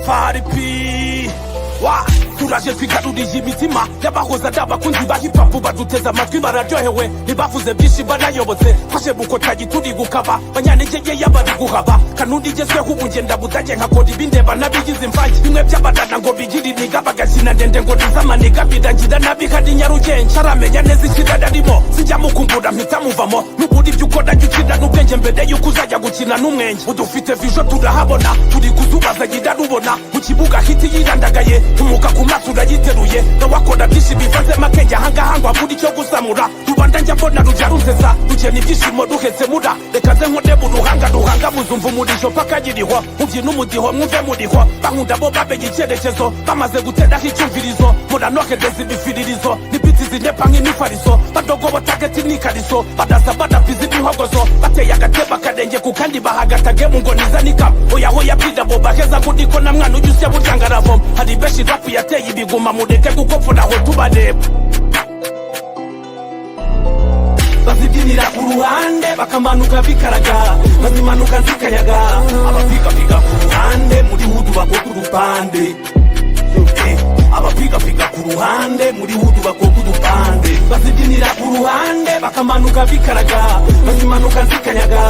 Faripi wa turaje twigarurije imitima y'abahoza n'abakunzi ba hip hop baduteza amatwi bararyohewe ntibavuze byinshi banayobotse fashe buko tagituri gukaba banyanegeye y'abari guhaba kanundi igezweho ubu ngenda budage nkakora ibindeba nabigize imvange bimwe by'abadana ngo bigire iniga bagakina ndende ngo nizamaniga bidangira nabi kandi nyarugenge sharamenya neza ikidada arimo sijya mukumbura mpita muvamo n'uburi by'ukora gukina n'ubwenge mbere y'uko uzajya gukina n'umwenge udufite vision turahabona turi kuzubaza gida rubona mu kibuga hiti yirandagaye umuka kumaso urayiteruye nawakora byinshi bivanze makenge ahangahangwa muri cyo gusamura rubanda njya mbona rujya runsesa rukena ibyishimo duhetse mura reka nze nkode mu ruhanga muzumva umurisho paka yiriho mubyina umudiho mwumve muriho bankunda bo bamenye icyerekezo bamaze guteraho icyumvirizo muranohereza ibifiririzo n'ibiti zinepa nk'imifariso badogobo tageti n'ikariso badasa badapiza ibihogozo bateye agateba karenge ku kandi bahagatage mu ngoniza n'ikamo oya bidabo baheza ngudiko na mwana ujya usya buryangaravoma hari benshi rapu yateye ibiguma mureke gukopfuna aho tubareba bazibyinira ku ruhande bakamanuka bikaraga bazimanuka zikayaga abapigapiga ku ruhande muri hudu bakoko udupande abapigapiga ku ruhande muri hudu bakoko udupande bazibyinira ku ruhande bakamanuka bikaraga bazimanuka zikayaga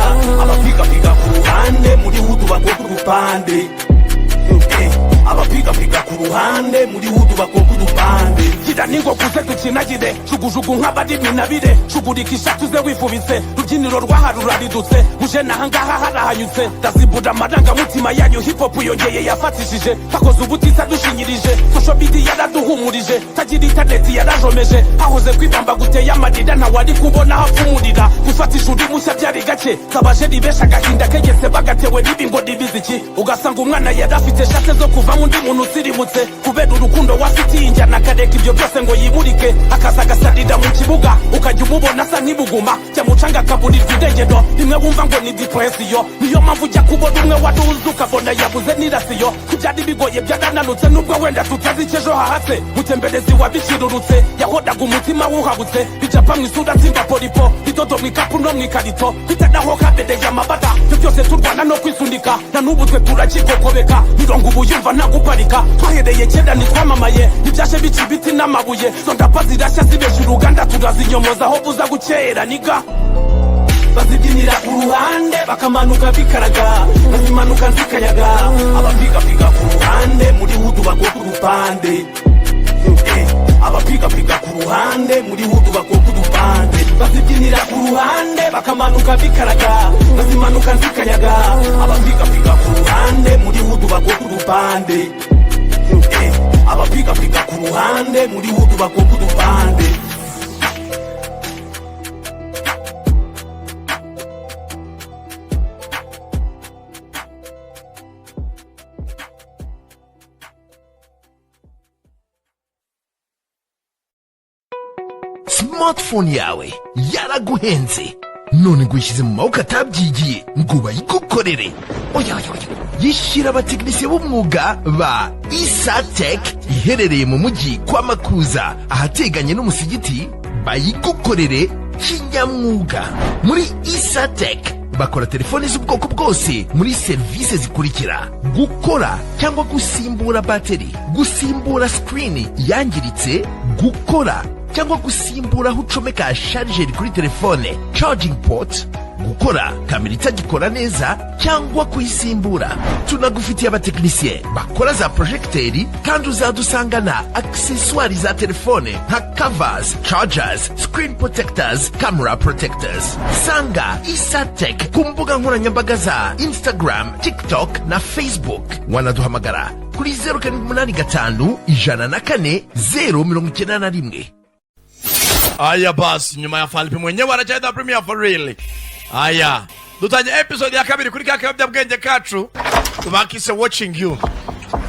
abapigapiga ku ruhande muri hudu bakoko udupande abapigapiga ku ruhande muri hudu bakoko udupande gira ningo kuze dukinagire jugujugu nk'abadiminabire shugurika tuze wifubitse rubyiniro rwaharuraridutse muje nahangaha harahanyutse ndazibura amarangamutima yanyu hip hop yongeye yafatishije takoze ubutisa dushinyirije social media yaraduhumurije tagira internet yarajomeje hahoze kwibamba guteye amarira ntawari kubona hapfumurira gufata ishuri mushya byari gake kabaje ribesha agahinda kegese bagatewe n'ibingo n'ibiziki ugasanga umwana yarafite shate zo kuva mu ndi muntu usirimutse kubera urukundo wafitiye injyana akareka ibyo byose ngo yimurike akaza agasalira mu kibuga ukajya umubona asa nk'ibuguma cyamucanga akaburirwa idegeno rimwe wumva ngo ni depresiyo niyo mpamvu ujya kubona umwe waduze ukabona yabuze n'irasiyo kubyari bigoye byarananutse nubwo wenda tutazi icyejo hahatse mutemberezi wabikirurutse yahodaga umutima wuhabutse bijapa mu isura simba polipo idodo mu ikapu no mu ikarito kwitanaho kabereye amabata ibyo byose turwana no kwisunika na n'ubu twe turakikokobeka mirongo ubu yumva nta guparika twahereye kera ntitwamamaye ntibyashe bica ibiti n'amabuye zo ndapa zirashya zibeshya uruganda turazinyomoza aho buza gukera niga bazibyinira ku ruhande bakamanuka bikaraga bazimanuka zikayaga abapigapiga ku ruhande muri hudu bakoko udupande abapigapiga ku ruhande muri hudu bakoko udupande bazibyinira ku ruhande bakamanuka bikaraga bazimanuka zikayaga abapigapiga ku ruhande muri hudu bakoko udupande abapigapiga ku ruhande muri hudu bakoko udupande smartphone yawe yaraguhenze none ngo yishyize mu maboko atabyigiye ngo bayigukorere oya yishyira abatekinisiye b'umwuga ba Isatech iherereye mu mujyi kwa Makuza ahateganye n'umusigiti bayigukorere kinyamwuga muri Isatech bakora telefoni z'ubwoko bwose muri serivisi zikurikira gukora cyangwa gusimbura bateri gusimbura screen yangiritse gukora cyangwa gusimbura aho ucomeka charger kuri telefone charging port gukora kamera itagikora neza cyangwa kuyisimbura tunagufitiye abatekinisiye bakora za projecteri kandi uzadusangana accessoires za telefone nka covers chargers screen protectors camera protectors sanga Isatech ku mbuga nkoranyambaga za Instagram TikTok na Facebook wanaduhamagara kuri 0785 104 091. Aya basi nyuma ya Falipi mwenyewe anacheza Premier for real. Aya dutanye episode ya kabiri kuri kakabya bwenge kacu tubakise watching you.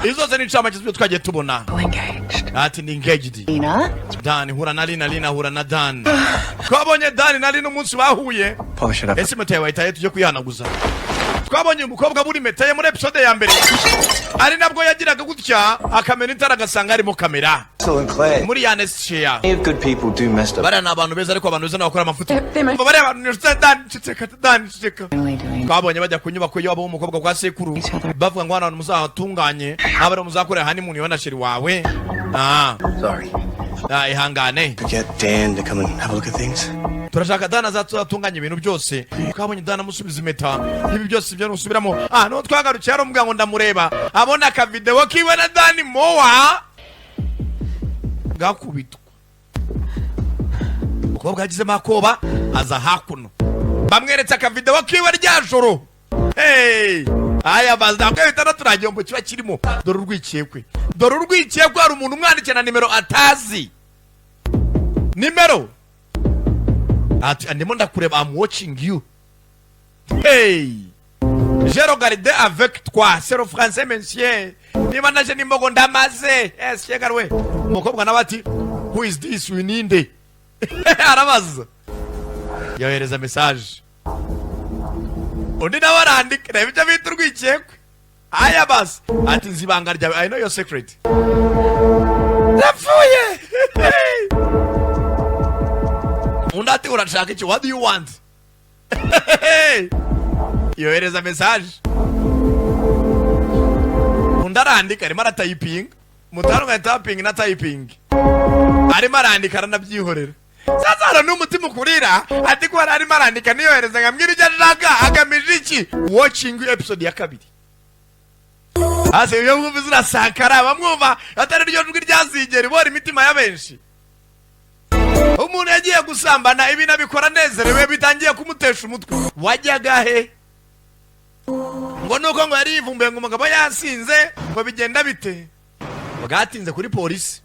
Izo zeni chama kizwe twaje tubona. Ati ni engaged. Dan hura na Lina hura na Dan. Twabonye Dan na Lina umunsi bahuye. Ese mutewe itaye tuje kuyanaguza. Twabonye umukobwa buri metaye muri episode ya mbere. Ari nabwo yagiraga gutya akamera intara gasanga ari mu kamera. Muri Yanesha. Good people do messed up. Bara na abantu beza ariko abantu beza n'abakora amafuti. Bara abantu Dan chiteka. twabonye bajya ku nyubako yabo w'umukobwa kwa sekuru bavuga ngo hano muzahatunganye abari muzakorera honeymoon yo na sheri wawe. Sorry. Ihangane. Get Dan to come and have a look at things. Turashaka Dan azatunganya ibintu byose. Twabonye Dan amusubiza impeta. Ibi byose byo nusubiramo. No twagarukiye ari umuganga ngo ndamureba. Abona ka video kiwe na Dan Mowa. Gakubitwa. Umukobwa yagize makoba aza hakuno. Bamweretse aka video kiwe rya joro. Aya bazda ko bitana turagomba kiba kirimo. Dore urwikekwe. Dore urwikekwe ari umuntu umwandikira nimero atazi. Nimero. Ndimo ndakureba, I'm watching you. Je regarde avec toi, c'est le français monsieur. Niba naje nimbogo ndamaze. Shegarwe. Umukobwa nabati, who is this we need? Arabaza. Yohereza message. Undi nawe arandika ibyo bita urwikekwe. Aya basi ati nzibanga ryawe, I know your secret. Rapfuye. Undi ati urashaka iki, what do you want? Yohereza message. Undi arandika arimo aratyping. Mutaro nka typing na typing. Arimo arandika aranabyihorera. Sasa hano n'umutima ukurira ati ko arimo arandika niyohereza ngamwira ijya ashaka agamije iki, watching episode ya 2. Ase yo mwumva urasakara bamwumva atari ryo jwi ryazigera ibora imitima ya benshi. Umuntu yagiye gusambana ibi nabikora nezerewe bitangiye kumutesha umutwe. Wajyaga he? Ngo nuko ngo yari ivumbuye ngo umugabo yasinze ngo bigenda bite? Bagatinze kuri polisi.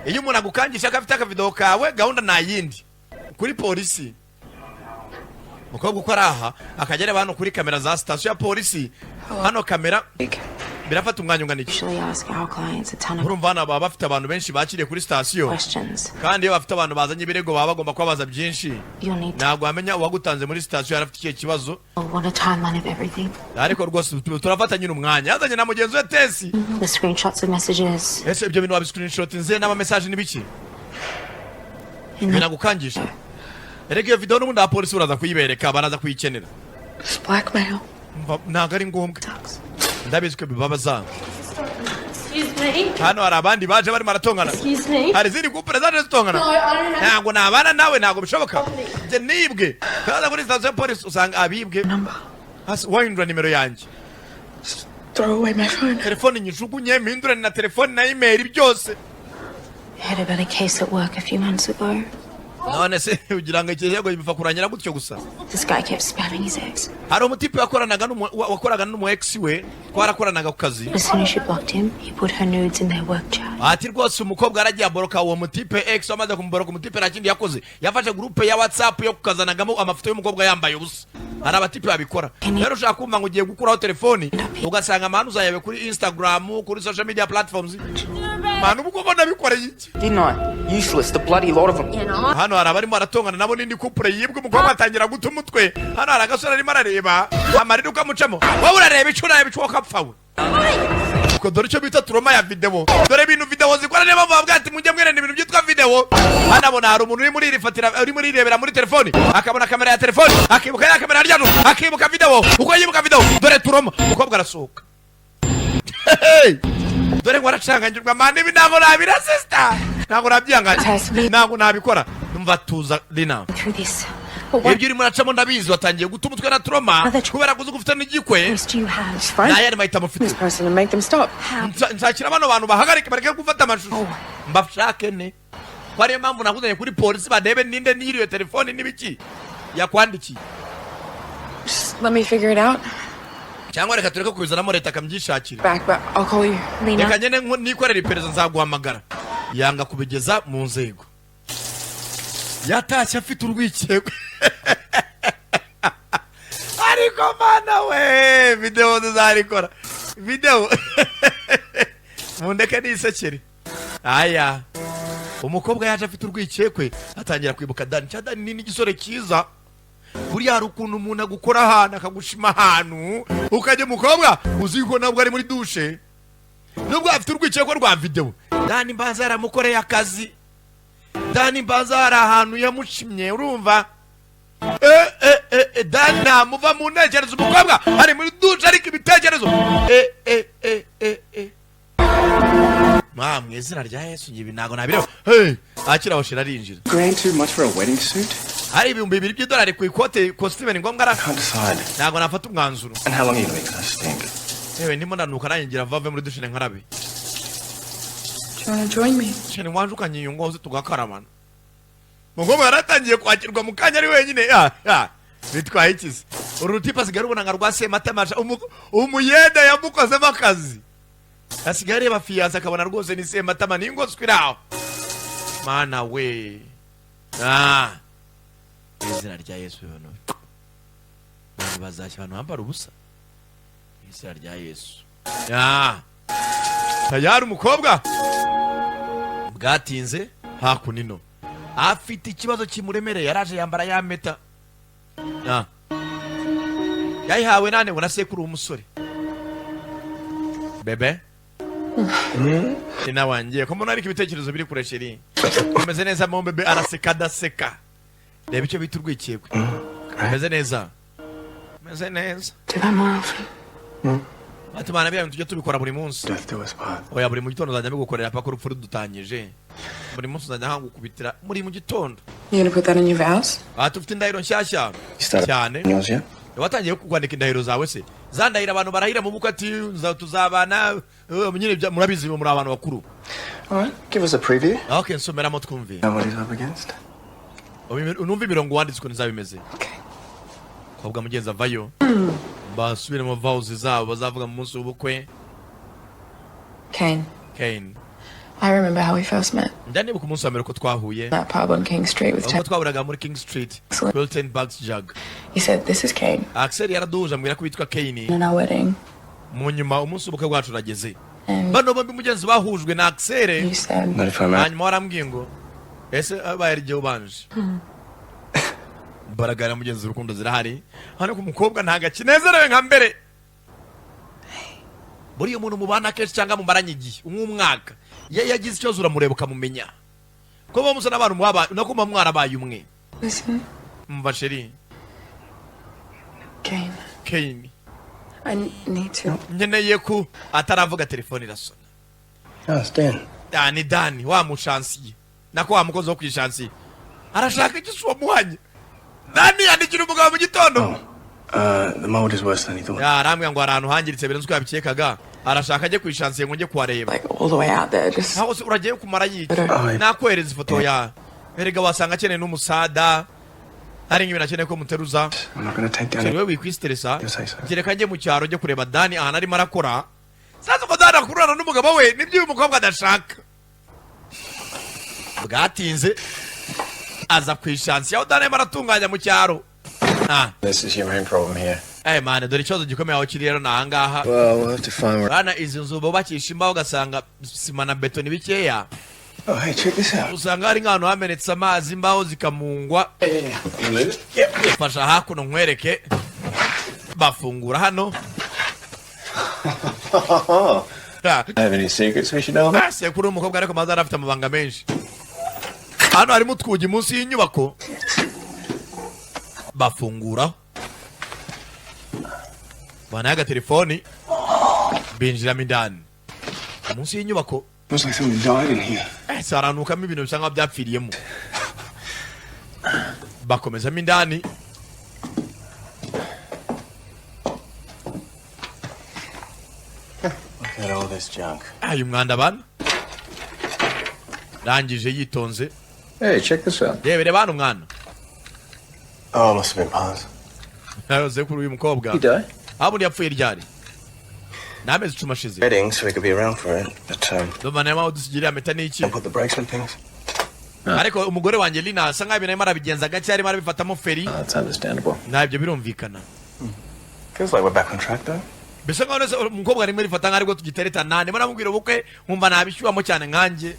Iyo umuntu agukangisha akafite akavideo kawe gahunda na yindi kuri polisi. Mukobwa uko araha akagera abantu kuri kamera za station ya polisi. Hano kamera birafata umwanya ungana iki? Urumva hano baba bafite abantu benshi bakiriye kuri station. Kandi iyo bafite abantu bazanye ibirego baba bagomba kubabaza byinshi. Ntabwo amenya uwagutanze muri station yarafite ikihe kibazo. Ariko rwose turafatanye n'umwanya. Yazanye na mugenzi we Tesi. The screenshots of messages. Ese ibyo bintu wabiscreenshot nze n'ama message nibiki? Binagukangisha. Erega iyo video n'ubundi apolisi uraza kuyibereka baraza kuyikenera. Blackmail. Ntabwo ari ngombwa. Ndabizi ko bibabaza. Excuse me. Hano hari abandi baje bari maratongana. Excuse me. Hari zindi couple zaje zitongana. Ntabwo nabana nawe ntabwo bishoboka. Je nibwe. Kaza kuri station ya police usanga abibwe. Wahindura nimero yanjye. Throw away my phone. Telefone nyijugunye mpindura na telefone na email byose. Had about a case at work a few months ago. None se ugira ngo ikirego bifa kuranyira gutyo gusa. This guy kept spamming his ex. Hari umutipe wakoraga n'umu ex we twarakoranaga ku kazi. As soon as she blocked him, he put her nudes in their work chat. Ati rwose umukobwa aragiye aboroka uwo mutipe ex amaze kumboroka umutipe nakindi yakoze. Yafashe groupe ya WhatsApp yo kukazanagamo amafoto y'umukobwa yambaye ubusa. Hari abatipe babikora. Rero ushaka kumva ngo ugiye gukuraho telefoni ugasanga amahanu uzayabe kuri Instagram, kuri social media platforms. Manu uko ubona bikoreye iki? Useless, the bloody lot of them. Hano hari abarimo aratongana nabo n'indi couple yibwe umukobwa atangira guta umutwe. Hano hari agasore arimo arareba amarira ukamucamo. Wowe urareba icyo urareba icyo wakapfawe. Uko dore icyo bita trauma ya video. Dore ibintu video zikora niba bavuga ati mujye mwirenda ibintu byitwa video. Hanabona hari umuntu uri muri irifatira uri muri irebera muri telefoni akabona kamera ya telefoni akibuka ya kamera yaryo akibuka video uko yibuka video dore trauma umukobwa arasohoka. Dore ngo aracanganyirwa mande ibi ntabwo nabira sister ntabwo nabyanganya ntabwo nabikora numva tuza Lina ibyo uri muracamo ndabizi watangiye guta umutwe na trauma kubera kuzi gufite n'igikwe nayari mahita mufite nzakira bano bantu bahagarike bareke gufata amashusho mbashake ne kwariyo mpamvu nakuzanye kuri polisi badebe ninde n'iriyo telefoni n'ibiki yakwandikiye. Let me figure it out. Cyangwa reka tureke kubizanamo leta akambyishakira. Back, but I'll call you. Reka nyene nikorera iperereza nzaguhamagara. Yanga kubigeza mu nzego. Yatashye afite urwikekwe. Ariko mana we video zizarikora. Video. Mundeke nisekere. Aya. Umukobwa yaje afite urwikekwe atangira kwibuka Dan. Cyadani nini gisore kiza. Buri hari ukuntu umuntu agukora ahantu akagushima ahantu ukajya mukobwa uziko nabwo ari muri dushe nubwo afite urwikekwe rwa video. Dani Mbanza yaramukoreye akazi. Dani Mbanza hari ahantu yamushimye urumva Dana muva mu ntekerezo umukobwa ari muri dushe ariko ibitekerezo Mama izina rya Yesu ngibi nago nabireba akira washira arinjira Grand too much for a wedding suit? Hari ibihumbi 2 by'idolari ku ikote costume ni ngombwa ara Can't decide. nago nafata umwanzuro And how long are you going to stink? Ewe ndimo ndanuka nangira vave muri dushe nkarabe Do you want to join me? Shene wanje ukanyiyungo uzi tugakaramana Mugomba yaratangiye kwakirwa mu kanya ari wenyine bitwaye ikizi urutipa sigaruko nanga rwase matamaje umuyenda yamukoze makazi asigare bafiyanza akabona rwose ni se matama ningo skwiraho mana we izina rya Yesu yono bazashya abantu bambara ubusa izina rya Yesu tayari umukobwa bwatinze hakunino afite ikibazo kimuremereye yaraje yambara ya meta yayihawe nane ngo nasekuru umusore bebe ina wangiye ko mbona ari ibitekerezo biri kure sheri umeze neza mu bebe araseka daseka reba icyo bita urwikekwe umeze neza Do that more often. batumana bya tujye tubikora buri munsi oya buri mu gitondo zajya bigukorera paka urupfu rudutanyije buri munsi zajya hangukubitira muri mu gitondo You gonna put that in your vows? tufite indahiro nshyashya cyane watangiye kwandika indahiro zawe se zandahira abantu barahira mu bukwe ati tuzabana nyine murabizi muri abantu bakuru. Alright, give us a preview. Okay, nsomeramo twumve. What he's up against? Unumva imirongo wanditswe nizabimeze. Kobwa mugenza vayo. Basubire mu vows zabo bazavuga mu munsi w'ubukwe. Cain. I remember how we first met. Ndanibuka ku munsi wa mbere ko twahuye. That pub on King Street with twaburaga muri King Street. Wilton Bugs Jug. He said, "This is Cain." Axel yaraduje ambwira ko bitwa Cain. On our wedding. Mu nyuma umunsi w'ubukwe bwacu urageze. Bano bombi mugenzi bahujwe na Axel. You said. Hanyuma warambwiye ngo ese abaye ryo ubanje. Baragara mugenzi urukundo zirahari. Hano ku mukobwa ntaga kinezerewe nka mbere. Buriya umuntu mubana kenshi cyangwa mumaranye igihe umwaka yagize icyo uramureba ukamumenya ko bamusa n'abantu mwaba nakuma mwarabaye umwe. Listen. Mva sheri. Cain. I need to. Nkeneye ko ataravuga telefone irasona. It's Dan. Ni Dani wa mushansi. Nako wa mukozi wo kwishansi. Arashaka igiswa muhanye. Dani yandikira umugabo mu gitondo. The mold is worse than he thought. Arambwira ngo arantu hangiritse birenze uko yabikekaga. Arashaka aje kwishansiye ngo nje kuwareba. Like all the way out there just. Aho uragiye kumara yiki. Nakwereza ifoto ya. Erega wasanga cyane n'umusada. Ari nk'ibintu akeneye ko muteruza. I'm not going to take down. Wewe wikwistressa. Gereka nje mu cyaro nje kureba Dani ahana ari marakora. Sasa ko Dani akurana n'umugabo we nibyo uyu mukobwa adashaka. Bwatinze aza kwishansiye aho Dani maratunganya mu cyaro. This is your main problem here. Hey man, dore ikibazo gikomeye aho kiri rero nahangaha. Well, we'll have to find. Rana izi nzu bubakisha imbaho gasanga sima na beto nibikeya. Oh, hey, check this out. Usanga hari nk'ahantu hamenetse amazi imbaho zikamungwa. Fasha hakuno nkwereke. Bafungura hano. Have any secrets we should know about? Sekuru umukobwa ariko mazara afite amabanga menshi. Hano harimo utwugi munsi y'inyubako. Bafungura. Banaga telefoni. Binjira mindani. Munsi y'inyubako. Looks like someone died in here. Saranuka ibintu bisanga byapfiriyemo. Bakomeza mindani. Look at all this junk. Ayo mwanda bana. Rangije yitonze. Hey, check this out. Rebere bana umwana. Oh, must have been Paz. Yaroze kuri uyu mukobwa. He died? Aburi yapfuye ryari. Nameze icuma shize. Wedding, so we could be around for it. But Domane ma udusigira meta n'iki. put the brakes on things. Ariko umugore wanje Lina sanga ibintu marabigenza gake ari marabifatamo feri. That's understandable. Nabyo birumvikana. Feels like we're back on track though. Bisa nkaho nese umukobwa rimwe rifata nka ariko tugitereta nane baramubwira ubukwe nkumva nabishyuwamo cyane nkanje.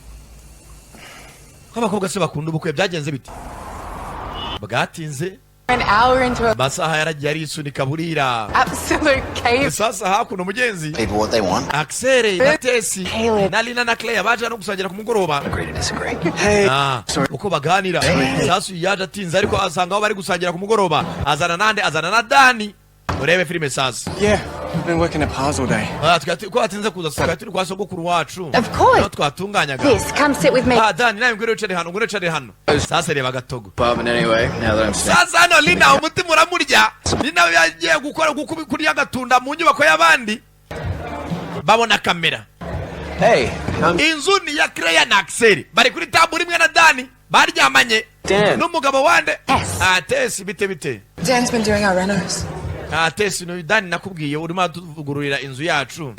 Abakobwa se bakunda ubukwe byagenze bite? Bwatinze An hour into a masaha yaragiye arisunika burira. absolute cave. Sasa hakuno mugenzi People what they want. Axel na Tesi Caleb. na Lina na Claire baje no gusangira ku mugoroba. Agree to disagree. Hey. Uko baganira sasa yaje atinze ariko asanga aho bari gusangira ku mugoroba azana na Dani. Urebe filime sasa. Yeah, we've been working at Pars all day. Ko atinze kuza sika turi kwa sogokuru wacu. Of course. No twatunganyaga. Yes, come sit with me. Dani nawe ngwere ucare hano. Sasa reba gatogo. Bobbing anyway, now that I'm saying. Sasa no Lina umutima uramurya. Lina yagiye gukora kuri agatunda mu nyubako y'abandi. Babona kamera. Hey, Inzu ni ya Claire na Axel. Bari kuri taburi imwe na Dani. Baryamanye. Dan. N'umugabo wande. Yes. Tesi bite. Dan's been doing our renos. Tesi no Dani nakubwiye urimo atuvugururira inzu yacu.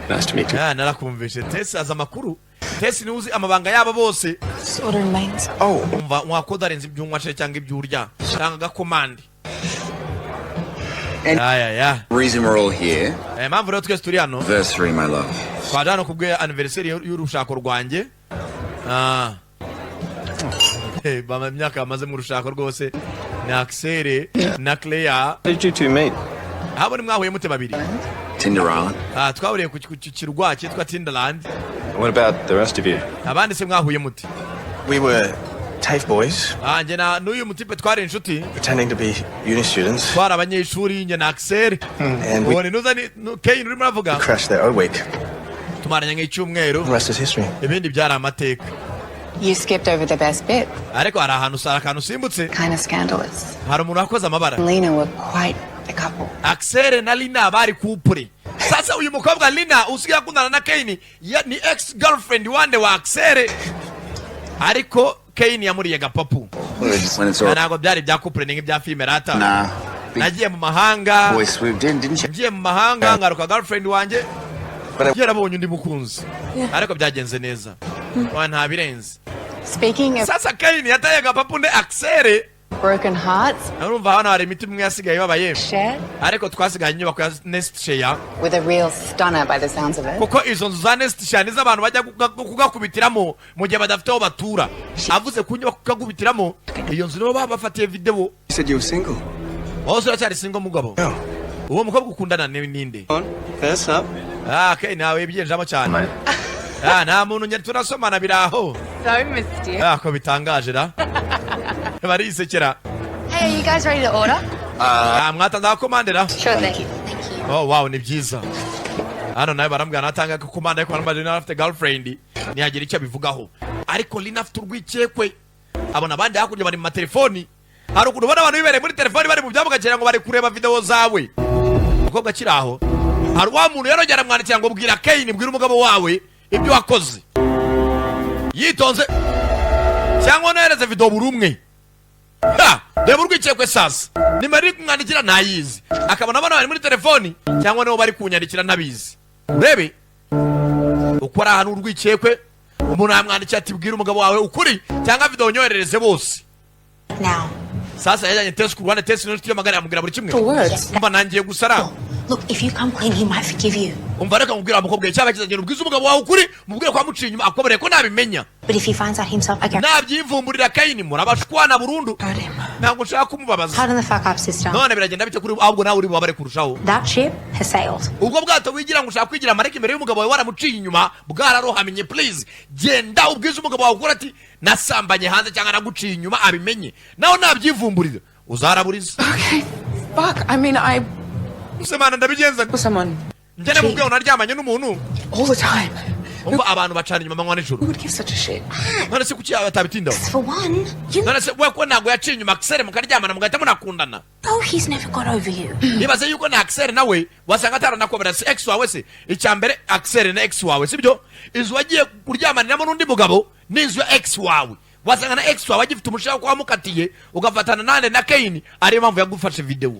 nice to meet you. Narakumvishe. Tesi aza makuru. Tesi ni uzi amabanga yabo bose. Sort of remains. Oh, Umva mwakodarenza ibyunywa cyangwa ibyurya. Cyangwa gakomande. And- Ya. Reason we're all here. Mpamvu rero twese turi hano. Anniversary, my love. Twaje hano kubwe anniversary y'urushako rwanjye. Bama imyaka bamaze mu rushako rwose. Na Axel na Claire. how did you two meet? Habo ni mwahuye mute babiri. Tinder Island. Twahuriye ku kirwa cyitwa Tinderland. What about the rest of you? Abandi se mwahuye mute. We were TAFE boys, Nje na n'uyu mutipe twari inshuti. pretending to be uni students, Twari abanyeshuri nje na Axel. and we Ubone nuza ni Kane urimo uravuga. crashed their own week. Tumaranye nk'icyumweru. The rest is history. Ibindi byari amateka. You skipped over the best bit. Ariko hari akantu usimbutse. Kind of scandalous. Hari umuntu wakoze amabara. Lena were quite the couple. Axel na Lina bari kupure. Sasa uyu mukobwa Lina usigaye akundana na Kane ni ex girlfriend wande wa Axel. Ariko Kane yamuriye gapapu. When it's all. Ntabwo byari bya couple ni nk'ibya filime rata. Nah. Nagiye mu mahanga. Boy swooped in, didn't you? Nagiye mu mahanga ngaruka girlfriend wanjye. But Yarabonye undi mukunzi. Ariko byagenze neza. Nta birenze. Speaking of Sasa Kane yataye gapapu nde Axel. broken hearts, Urumva hano hari imiti imwe yasigaye babaye. shared Ariko twasigaye inyubako ya Nest Share. with a real stunner by the sounds of it. Kuko izo nzu za Nest Share nizo abantu bajya kugakubitiramo mu gihe badafite aho batura. Avuze ku nyubako kugakubitiramo iyo nzu nibo baba bafatiye video. you said you were single. Wose uracyari single mugabo. No. Uwo mukobwa ukundana ninde? On, first up. Okay, nawe ibyenjamo cyane. Nta muntu nyari turasomana biraho. So mysterious. Ko bitangaje ra. Barisekera. Hey, are you guys ready to order? Mwatanze komandera. Sure thing. Thank you. Oh wow, ni byiza. Hano nawe barambwira natanga ko komanda ariko barambwira Lina afite girlfriend ntiyagira icyo abivugaho. Ariko Lina afite urwikekwe. Abona abandi hakurya bari mu matelefoni. Hari ukuntu ubona abantu bibereye muri telefoni bari mu byabo gakira ngo bari kureba video zawe. Umukobwa akiri aho. Hari wa muntu yarongera amwandikira ngo bwira Kane bwira umugabo wawe ibyo wakoze. Yitonze. Cyangwa nohereze video buri umwe. Deba urwikekwe sasa. Nimero iri kumwandikira ntayizi. Akabona abana bari muri telefoni cyangwa nibo bari kunyandikira ntabizi. Urebe. Uko ari ahantu urwikekwe umuntu yamwandikira ati bwira umugabo wawe ukuri cyangwa video nyoherereze bose. Now, Sasa yajyanye Tesi ku Rwanda Tesi n'inshuti y'amagara yamubwira buri kimwe. For words. Umva nangiye gusara. look, if you come clean, he might forgive you. Umva reka mubwira umukobwa cyaba kizagenda ubwiza umugabo wawe ukuri mubwire ko amuciye inyuma akobereye ko nabimenya. But if he finds out himself, I guarantee. Nabyivumburira Kane murabashwana burundu. Hurt him. Ntabwo nshaka kumubabaza. Harden the fuck up, sister. None biragenda bite kuri ahubwo nawe uri bubabare kurushaho. That ship has sailed. Ubwo bwato wigira ngo ushaka kwigira amareke imbere y'umugabo wawe waramuciye inyuma bwararohamenye please genda ubwiza umugabo wawe ukora ati nasambanye hanze cyangwa naguciye inyuma abimenye nawe nabyivumburira uzaraburiza. Okay. Fuck. I mean, I Usemana ndabigenza was someone njye namubwiye unaryamanye n'umuntu. all the time. Umva abantu bacana inyuma amanywa n'ijoro. Who would give such a shit? None se kuki atabitindaho? For one, you None se we ko ntabwo yaciye inyuma Axel mukaryamana mugahita munakundana. know he's never got over you. Nibaze yuko na Axel nawe wasanga ataranakobera se ex wawe se icyambere Axel na ex wawe sibyo inzu wagiye kuryamaniramo n'undi mugabo n'inzu ya ex wawe wasanga na ex wawe agifite umushaka kwa mukatiye ugafatana nande na Kane ari mpamvu yagufashe video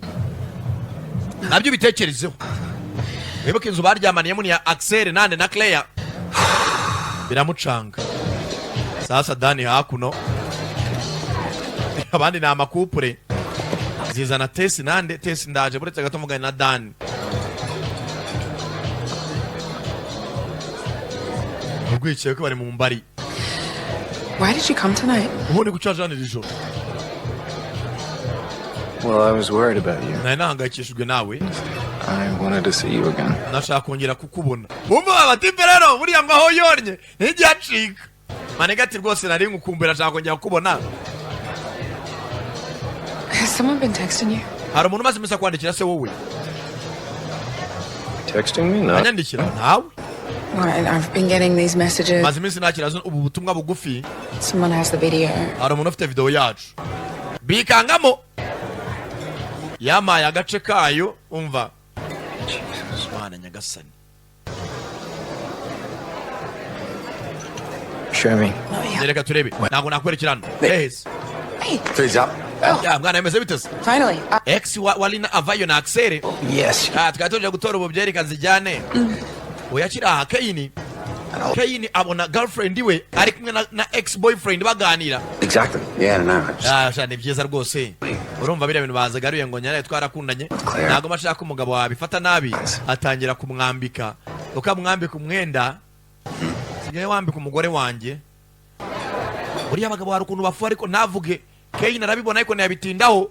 nabyo bitekerezeho. Wibuke inzu baryamaniyemo ni ya Axel nande na Claire biramucanga. Sasa Dani hakuno abandi ni amakupure zizana Tesi nande Tesi ndaje buretse gato mugane na Dani. Urwicaye ko bari mu mbari. Why did you come tonight? Ubundi gucajanira ijoro. Well, I was worried about you. nari nahangayikishijwe nawe I wanted to see you again. nashaka kongera kukubona bumva abatipe rero buriya ngo aho yonnye nijya acika manega ati rwose nari ngukumbira nashaka kongera kukubona. Has someone been texting you? hari umuntu umaze iminsi akwandikira se wowe? Texting me? No. anyandikira nawe? I've been getting these messages. maze iminsi nakira ubu butumwa bugufi. Someone has the video. hari umuntu ufite video yacu bikangamo yamaye agace kayo umva. Mana nyagasani. Show me. Reka turebe ntabwo nakwerekera hano. Yes. Freeze up. Ya mwana yemeze bitese. Finally. Ex walina avayo na Axel. Yes. Twatoje gutora ububyeri kanzijyane. Oyakira aha Kayini. Kayini abona girlfriend we ari kumwe na ex boyfriend baganira. Exactly. Yeah, no. Shane byiza rwose. Urumva biriya bintu bazagaruye ngo nyara twarakundanye. Ntago mashaka umugabo wabifata nabi atangira kumwambika. Ukamwambika umwenda. Sigaye wambika umugore wanjye. Buriya abagabo hari ukuntu bafu ariko navuge Kayini arabibona ariko ntiyabitindaho.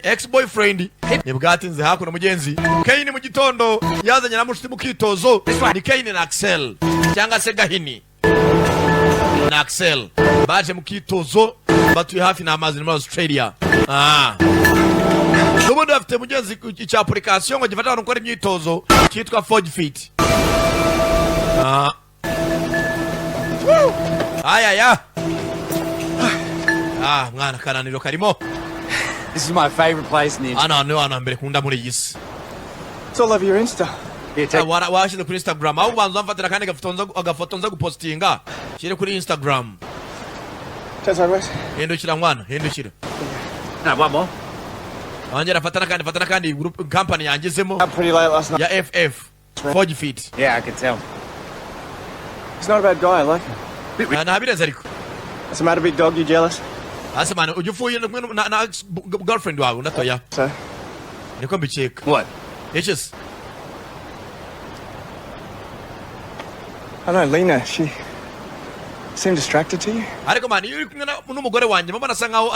Ex boyfriend ni bwatinze hakuno mugenzi. Kayini mu gitondo yazanye na mushiti mukitozo ni Kayini na Axel cyangwa se Gahini na Axel baje mukitozo batuye hafi na amazi muri Australia. N'ubundi afite mugenzi cya application ngo gifata abantu gukora imyitozo cyitwa Forge Fit. Aya mwana kananiro karimo. This is my favorite place in the Ana mbere kunda muri yisi. It's all over your Insta. Washize kuri Instagram aho ubanza mfatira kandi agafoto nza gupostinga shire kuri Instagram. Hindukira mwana hindukira. One more. Angera fatana kandi group company yangizemo Up pretty late last night. ya FF Forge Fit. Yeah, I can tell. He's not a bad guy, I like him. Na bireza ariko. What's the matter, big dog? You jealous? Asa man ujufuye na girlfriend wawe ndatoya. So? Niko mbiceka. What? Yes. I don't know, Lena, she seemed distracted to you? Ariko man uri kumwe n'umugore wanjye mama asa nkaho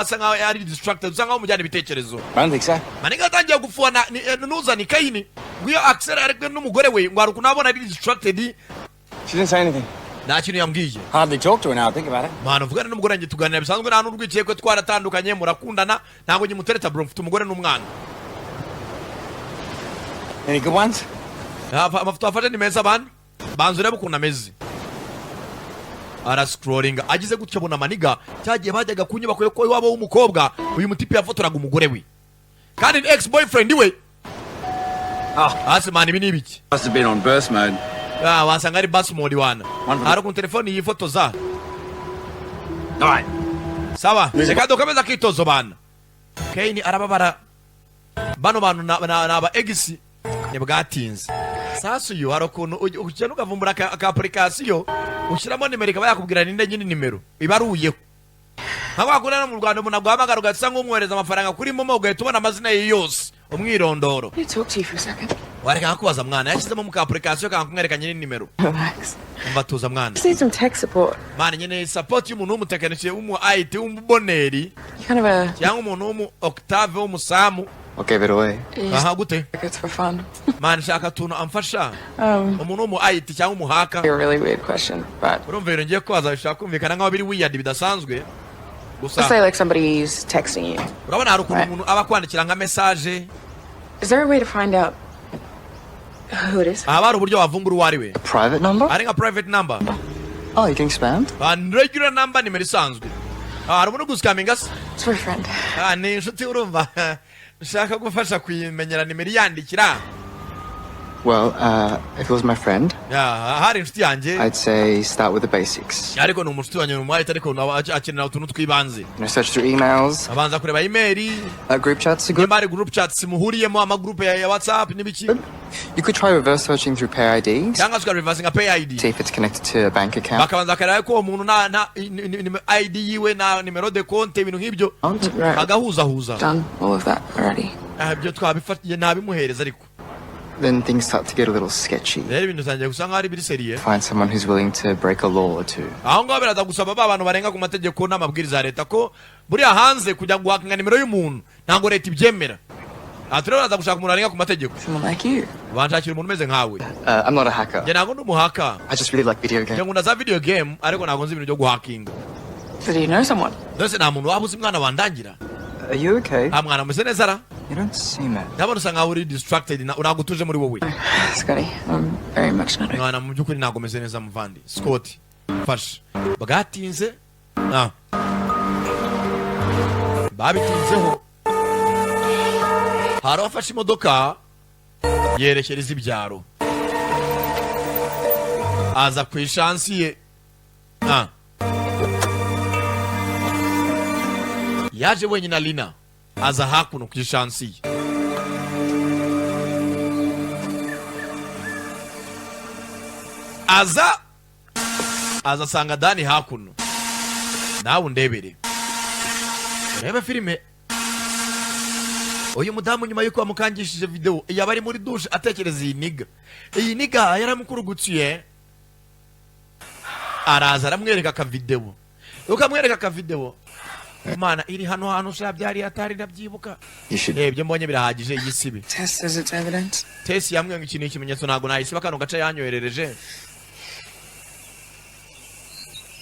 ari distracted usa nkaho mujyana ibitekerezo. I don't think so. Maniga atangiye gufuwa nuza ni Kayini. Nguyo Axel ari kumwe n'umugore we ngo aruko nabona ari distracted. She didn't say anything. Nta kintu yambwiye. Hardly talk to her now, think about it. Mana uvugana n'umugore wanjye tuganira bisanzwe nta n'urwikiye ko twaratandukanye murakundana ntabwo nyimutereta bro mfite umugore n'umwana. Any good ones? Amafoto afashe ni meza bana. Banzure bukunda mezi. Ara scrolling agize gutya bona maniga cyagiye bajyaga kunyubako yo iwabo w'umukobwa uyu mutipe yafotoraga umugore we. Kandi ex boyfriend we. Asimani ibi nibiki. Must have been on burst mode. Wasanga ari bus mode wana. Hari ku telefone yifotoza. Alright. Sawa. Reka dokomeza kitozo bana. Kayini arababara. Bano bantu naba ex ni bwatinze. Sasa uyu hari ukuntu ujya ukavumbura ka application ushyiramo nimero ikaba yakubwira ninde nyine nimero ibaruyeho. Ntabwo wakunda no mu Rwanda umuntu aguhamagara ugatsa nk'umwohereza amafaranga kuri momo ugahita ubona amazina ye yose umwirondoro. Let me talk to you for a second. Wareka kubaza mwana yashyizemo mu ka application kankumwereka nyine nimero. Relax. Mbatuza mwana. Just need some tech support. Mwana nyine support y'umuntu w'umutekinisiye w'umu IT w'umuboneri. Kind of a cyangwa umuntu w'umu Octave w'umusamu. What gave it away? Aha gute? it's for fun. Mwana shaka tuntu amfasha. Umuntu w'umu IT cyangwa umuhaka. A really weird question, but Urumva rero ngiye kwaza bishaka kumvikana nkaho biri weird bidasanzwe. let's say like somebody's texting you. Urabona hari ukuntu umuntu aba kwandikira nka message. Is there a way to find out who it is? Hari uburyo wavumbura uwo ari we. A private number? Ari nka private number. Oh, you're getting spammed? Regular number nimero isanzwe. Hari umuntu guscaminga se? It's for a friend. Ni inshuti urumva. Nshaka gufasha kuyimenyera nimero yandikira. Well, if it was my friend, hari inshuti yanjye. I'd say start with the basics. Ariko ni umushuti wanjye mu ariko akenera utuntu twibanze. Search through emails. Abanza kureba email. Group chats are good. Nimba group chats muhuriyemo amagroup ya WhatsApp n'ibiki. You could try reverse searching through Pay IDs. Cyangwa uka reversing a Pay ID. See if it's connected to a bank account. Bakabanza kareba ko umuntu na ID yiwe na numero de compte ibintu nk'ibyo. Agahuza. Done all of that already. Ibyo twabifatiye nabimuhereza ariko. then things start to get a little sketchy. rero ibintu bitangiye gusa nk'aho ari biri seriye. Find someone who's willing to break a law or two. aho ngaho biraza gusaba ba bantu barenga ku mategeko n'amabwiriza ya leta ko buriya hanze kujya guhakinga nimero y'umuntu ntabwo leta ibyemera. aha turero baraza gushaka umuntu arenga ku mategeko. Someone like you. banshakira umuntu umeze nkawe. I'm not a hacker. njye ntabwo ndi umuhaka. I just really like video games. njye nkunda za video game ariko ntabwo nzi ibintu byo guhakinga. So do you know someone? ndetse nta muntu waba uzi mwana wandangira. Are you okay? mwana umeze neza ra? You don't seem it. ndabona usa nkaho uri distracted ntabwo utuje muri wowe. Scotty, I'm very much not okay. mwana mu by'ukuri ntabwo umeze neza muvandi. Scott fasha bagatinze babitinzeho. hari afashe imodoka yerekereza ibyaro aza ku ishansi ye. yaje wenyine na Lina aza hakuno ku ishansi ye. aza asanga Dani hakuno. nawe undebere urebe filime. uyu mudamu nyuma yuko amukangishije video yaba ari muri douche atekereza iyi niga yaramukurugutsiye. araza aramwereka ka video. ukamwereka ka video mana iri hano hano sha byari atari ndabyibuka. byo mbonye birahagije iyi sibi. Test says it's evidence. Test yamwe ngo ikimenyetso ntago nahisiba kano gace yanyoherereje.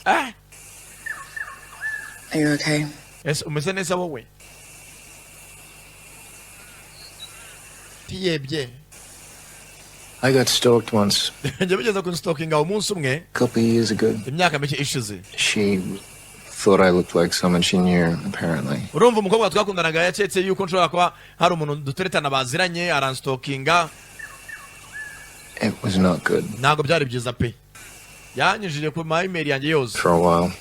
Are you okay? umeze neza wowe? tiyebye. I got stalked once. njye bigeze ku stalkinga umunsi umwe. A couple of years ago. imyaka mike ishize. She thought I looked like someone she knew, apparently. urumva umukobwa twakundanaga yaketse yuko nshobora kuba hari umuntu duteretana baziranye aranstalkinga. It was not good. ntabwo byari byiza pe. yanyujije ku ma email yanjye yose. For a while.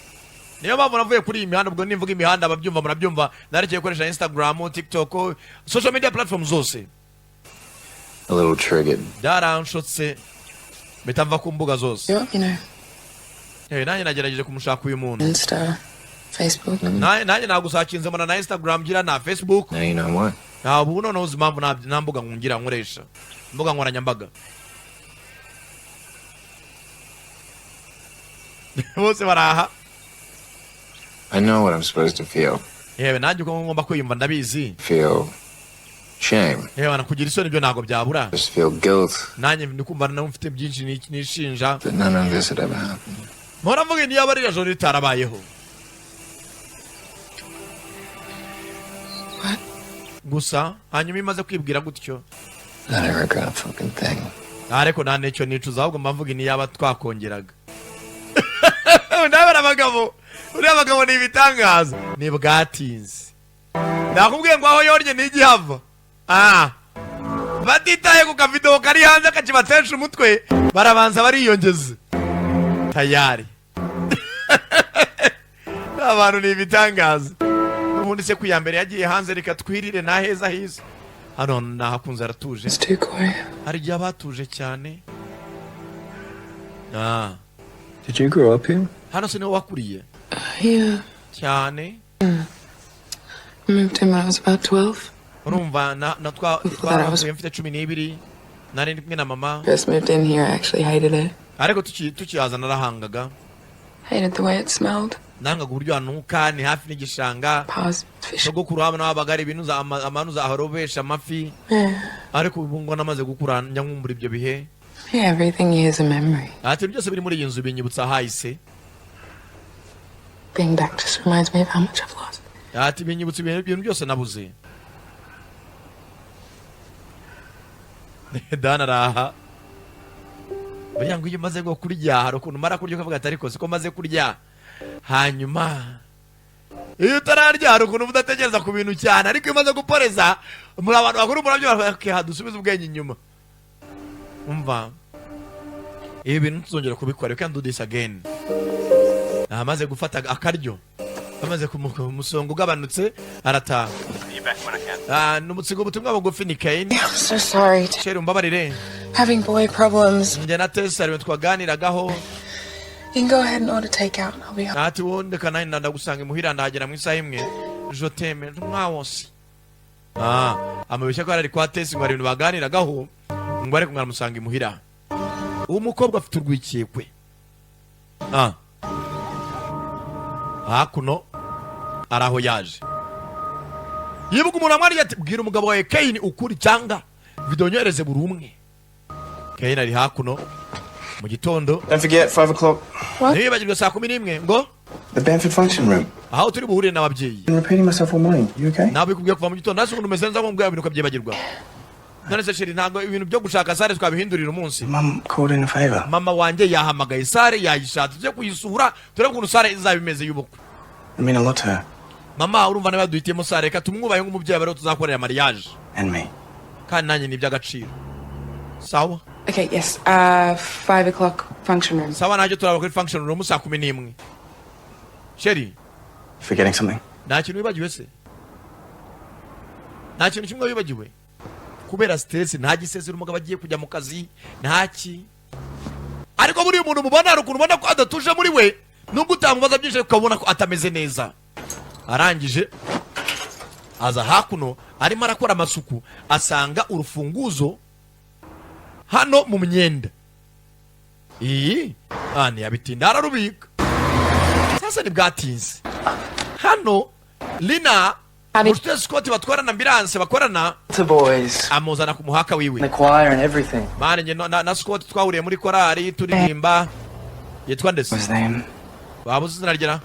niyo mpamvu navuye kuri iyi mihanda. ubwo nimvuga imihanda ababyumva murabyumva. narekeye gukoresha Instagram, TikTok, social media platform zose. A little triggered. byaranshotse mpita mva ku mbuga zose. You know. nanjye nagerageje kumushaka uyu muntu. Insta, Facebook. nanjye nagusakinze mbona na Instagram ngira na Facebook. Now you know what? ubu noneho uzi impamvu nta mbuga ngira nkoresha. mbuga nkoranyambaga. bose baraha. I know what I'm supposed to feel. yewe nanjye uko ngomba kwiyumva ndabizi. Feel shame. yewe nakugira isoni byo ntabwo byabura. Just feel guilt. nanjye ndikumva nawe mfite byinshi nishinja. That none of this had ever happened. mpora mvuga niyo aba ririya joro ritarabayeho. gusa hanyuma imaze kwibwira gutyo. That I regret a fucking thing. ariko nta n'icyo nicuza ahubwo mbavuga niyo aba twakongeraga. ndabona abagabo. uriya bagabo ni ibitangaza. ni bwatinze. nakubwiye ngo aho yorye ntigihava. batitaye ku kavidewo kari hanze kakibatesha umutwe barabanza bariyongeza. tayari. abantu ni ibitangaza. ubundi se ku ya mbere yagiye hanze reka twirire nta heza hiza. hano nahakunze aratuje. hari igihe abatuje cyane. Did you grow up here? hano se niho wakuriye? Yeah. cyane. I moved in when I was about 12. urumva twavuye mfite 12 nari kumwe na mama. First moved in here, I actually hated it. ariko tukihaza narahangaga. Hated the way it smelled. nangaga uburyo hanuka ni hafi n'igishanga. sogokuru haba n'abaga ari ibintu amanuza aharobesha amafi. ariko ubu ngo namaze gukura njya nkumbura ibyo bihe. Yeah, everything is a memory. ati byose biri muri iyi nzu binyibutsa hahise. Being back just reminds me of how much I've lost. ati binyibutsa ibintu byose nabuze. Dana raha. buriya ngo iyo umaze kurya hari ukuntu umara kurya ukavuga ati ariko siko maze kurya. hanyuma iyo utararya hari ukuntu udatekereza ku bintu cyane. ariko iyo umaze guporeza muri abantu bakuru murabyumva dusubize ubwenge inyuma. umva ibi bintu tuzongera kubikora. We can do this again. amaze gufata akaryo amaze kumusonga ugabanutse arataha. n'umutsigo ubutumwa bugufi ni Kane. I'm so sorry. Sheri umbabarire. Having boy problems. njye na Tessa ariwe twaganiragaho. You can go ahead and order takeout. I'll be home. ati wonde kana ndagusanga imuhira ndagera mu isaha imwe. Je t'aime mwawose. amubeshya ko ari kwa Tessa ngo ari ibintu baganiragaho. ngo ariko mwaramusanga imuhira. Uwo mukobwa afite urwikekwe. Hakuno araho yaje. Yibuka umuntu amwari ati bwira umugabo wawe Kane ukuri cyanga video nyohereze buri umwe. Kane ari hakuno mu gitondo. Don't forget 5 o'clock. What? Ntibagirwe saa 11 ngo The Bamford function room. aho turi buhurire n'ababyeyi. I've been repeating myself all morning. You okay? Nawe kubwiye kuva mu gitondo nasi umuntu umeze neza ngo mbwa ibintu kabyibagirwa. None se sheri ntago ibintu byo gushaka sare twabihindurira umunsi. Mum called in a favor. Mama wanje yahamagaye sare yayishatse cyo kuyisura turebe ukuntu sare izabimeze y'ubukwe. I mean a lot to her. Mama urumva nawe duhitiyemo sare ka tumwubaye nk'umubyeyi baro tuzakorera mariage. And me. Kandi nanjye ni by'agaciro. Sawa? Okay, yes. 5 o'clock function room. Sawa nanjye turaba kuri function room saa 11. Sheri, Forgetting something? nta kintu wibagiwe se? Nta kintu kimwe wibagiwe? Kubera stress nta gisezera umugabo agiye kujya mu kazi, ntaki. Ariko buri umuntu mubona ari ukuntu ubona ko adatuje muri we, nubwo utamubaza byinshi ukabona ko atameze neza. Arangije aza hakuno arimo arakora amasuku asanga urufunguzo hano mu myenda. Ani yabitinda ararubika. Sasa ni bwatinze. Hano Lina Mr. Scott batwarana ambulance bakorana The boys. amuzana ku muhaka wiwe. The choir and everything. Mane nge na Scott twahuriye muri korari turirimba. Yitwa ndese. What's his name? Babuze izina ryera.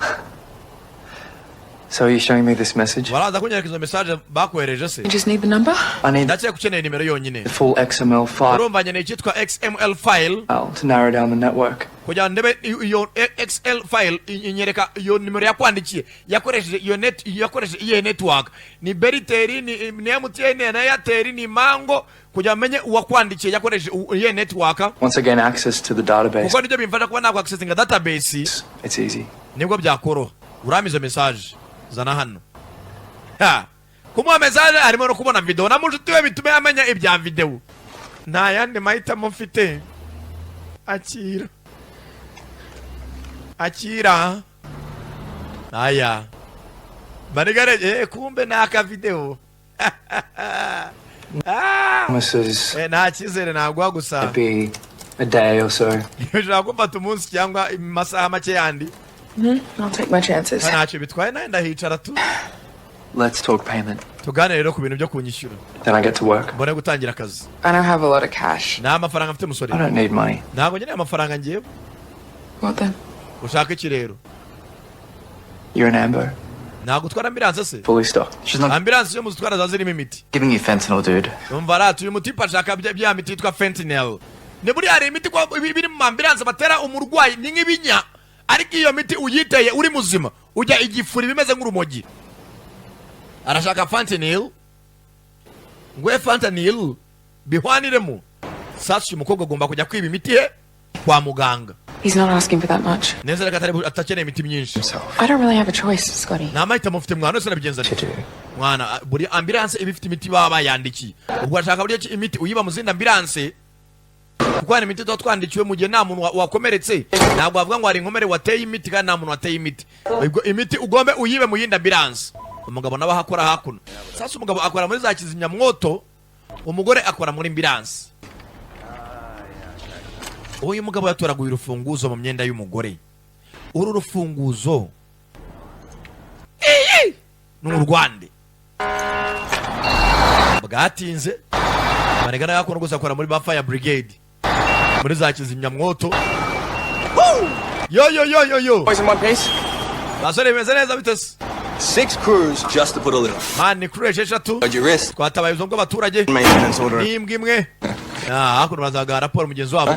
So are you showing me this message? Baraza kunyereka izo message bakwereje se. You just need the number? I need Ndacyeye kukeneye nimero yonyine. the full XML file Urumva nyene cyitwa XML file to narrow down the network. kugira ndebe iyo XL file inyereka iyo nimero yakwandikiye yakoresheje iyo net yakoresheje iyo network ni Beriteri ni MTN na Airtel ni Mango kugira menye uwakwandikiye yakoresheje iyo network. Once again, access to the database. Kuko nibyo bimfasha kuba nako accessing database. It's easy. Nibwo byakoro uramize message zana hano. Kumuha message arimo no kubona video na munshuti we bitume amenya ibya video. Nta yandi mahitamo mfite. Akira. Aya. Banigare kumbe naka video. Promises Nta kizere nagwa gusa. be a day or so. Yashaka kumfata umunsi cyangwa amasaha make yandi. I'll take my chances. Ntacyo bitwaye naenda hicara tu. Let's talk payment. Tugane rero ku bintu byo kunyishyura. Then I get to work. Mbone gutangira akazi. I don't have a lot of cash. Nta mafaranga mfite musore. I don't need money. Ntabwo nkeneye amafaranga ngiye. What then? Ushaka iki rero? You're an Ambo. Ntabwo utwara ambulance se? Fully stocked. She's not Ambulance yo muzitwara zazirimo imiti. giving you fentanyl, dude. Umva ratu uyu mutipa ashaka bya miti yitwa fentanyl. Ni buri hari imiti kwa biri mu ambulance batera umurwayi ni nk'ibinya. Ariko iyo miti uyiteye uri muzima ujya igifuri bimeze nk'urumogi. Arashaka fentanyl. Ngwe fentanyl bihwaniremo. Sasa umukobwa agomba kujya kwiba imiti ye kwa muganga. He's not asking for that much. Neza reka atakeneye imiti myinshi. I don't really have a choice, Scotty. Nta mahitamo mufite mwana wese nabigenza nti. Mwana buri ambulance iba ifite imiti baba bayandikiye. Ubwo ashaka buri imiti uyiba mu zindi ambulance. Kuko hari imiti twandikiwe mu gihe nta muntu wakomeretse. Ntabwo avuga ngo hari inkomere wateye imiti kandi nta muntu wateye imiti. Ubwo imiti ugombe uyibe mu yindi ambulance. Umugabo nawe hakora hakuno. Sasa umugabo akora muri za kizimyamwoto, umugore akora muri ambulance. Uyu mugabo yatoraguye urufunguzo mu myenda y'umugore. Uru rufunguzo n'urwande bwatinze barigana yakono gusa akora muri ba fire brigade muri za kizimyamwoto. Yo Boys in one piece. basore bimeze neza bitese 6 crews just to put a lid on. man ni crew esheshatu At your risk. twatabaye ubwo abaturage Maintenance order. n'imbwa imwe hakuno bazaga raporo mugenzi wabo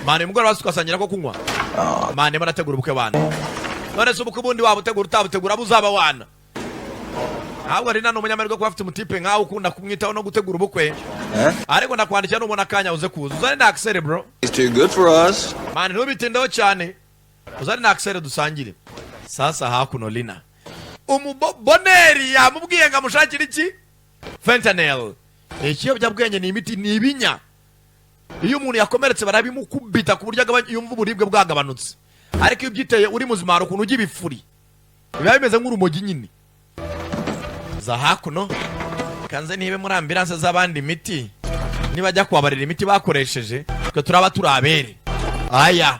man mugore basukasangira ko kunywa man barategura ubukwe bana none se ubukwe bundi wabo utegura utabutegura buzaba wana ahubwo ari nano umunyamerika ko afite umutipe nkaho ukunda kumwitaho no gutegura ubukwe ariko nakwandikira n'ubona akanya uze kuza uzane na Axel bro. It's too good for us. Man nubitindaho cyane uzane na Axel dusangire. Sasa hakuno Lina umuboneri yamubwiye ngo amushakire iki fentanyl. Ikiyobyabwenge ni imiti ni ibinya. Iyo umuntu yakomeretse barabimukubita ku buryo yumva uburibwe bwagabanutse. Ariko iyo byiteye uri muzima hari ukuntu ugira ibifuri biba bimeze nk'urumogi nyine. Za hakuno kanze nibe muri ambulance z'abandi miti nibajya kubabarira imiti bakoresheje twe turaba turabere. Aya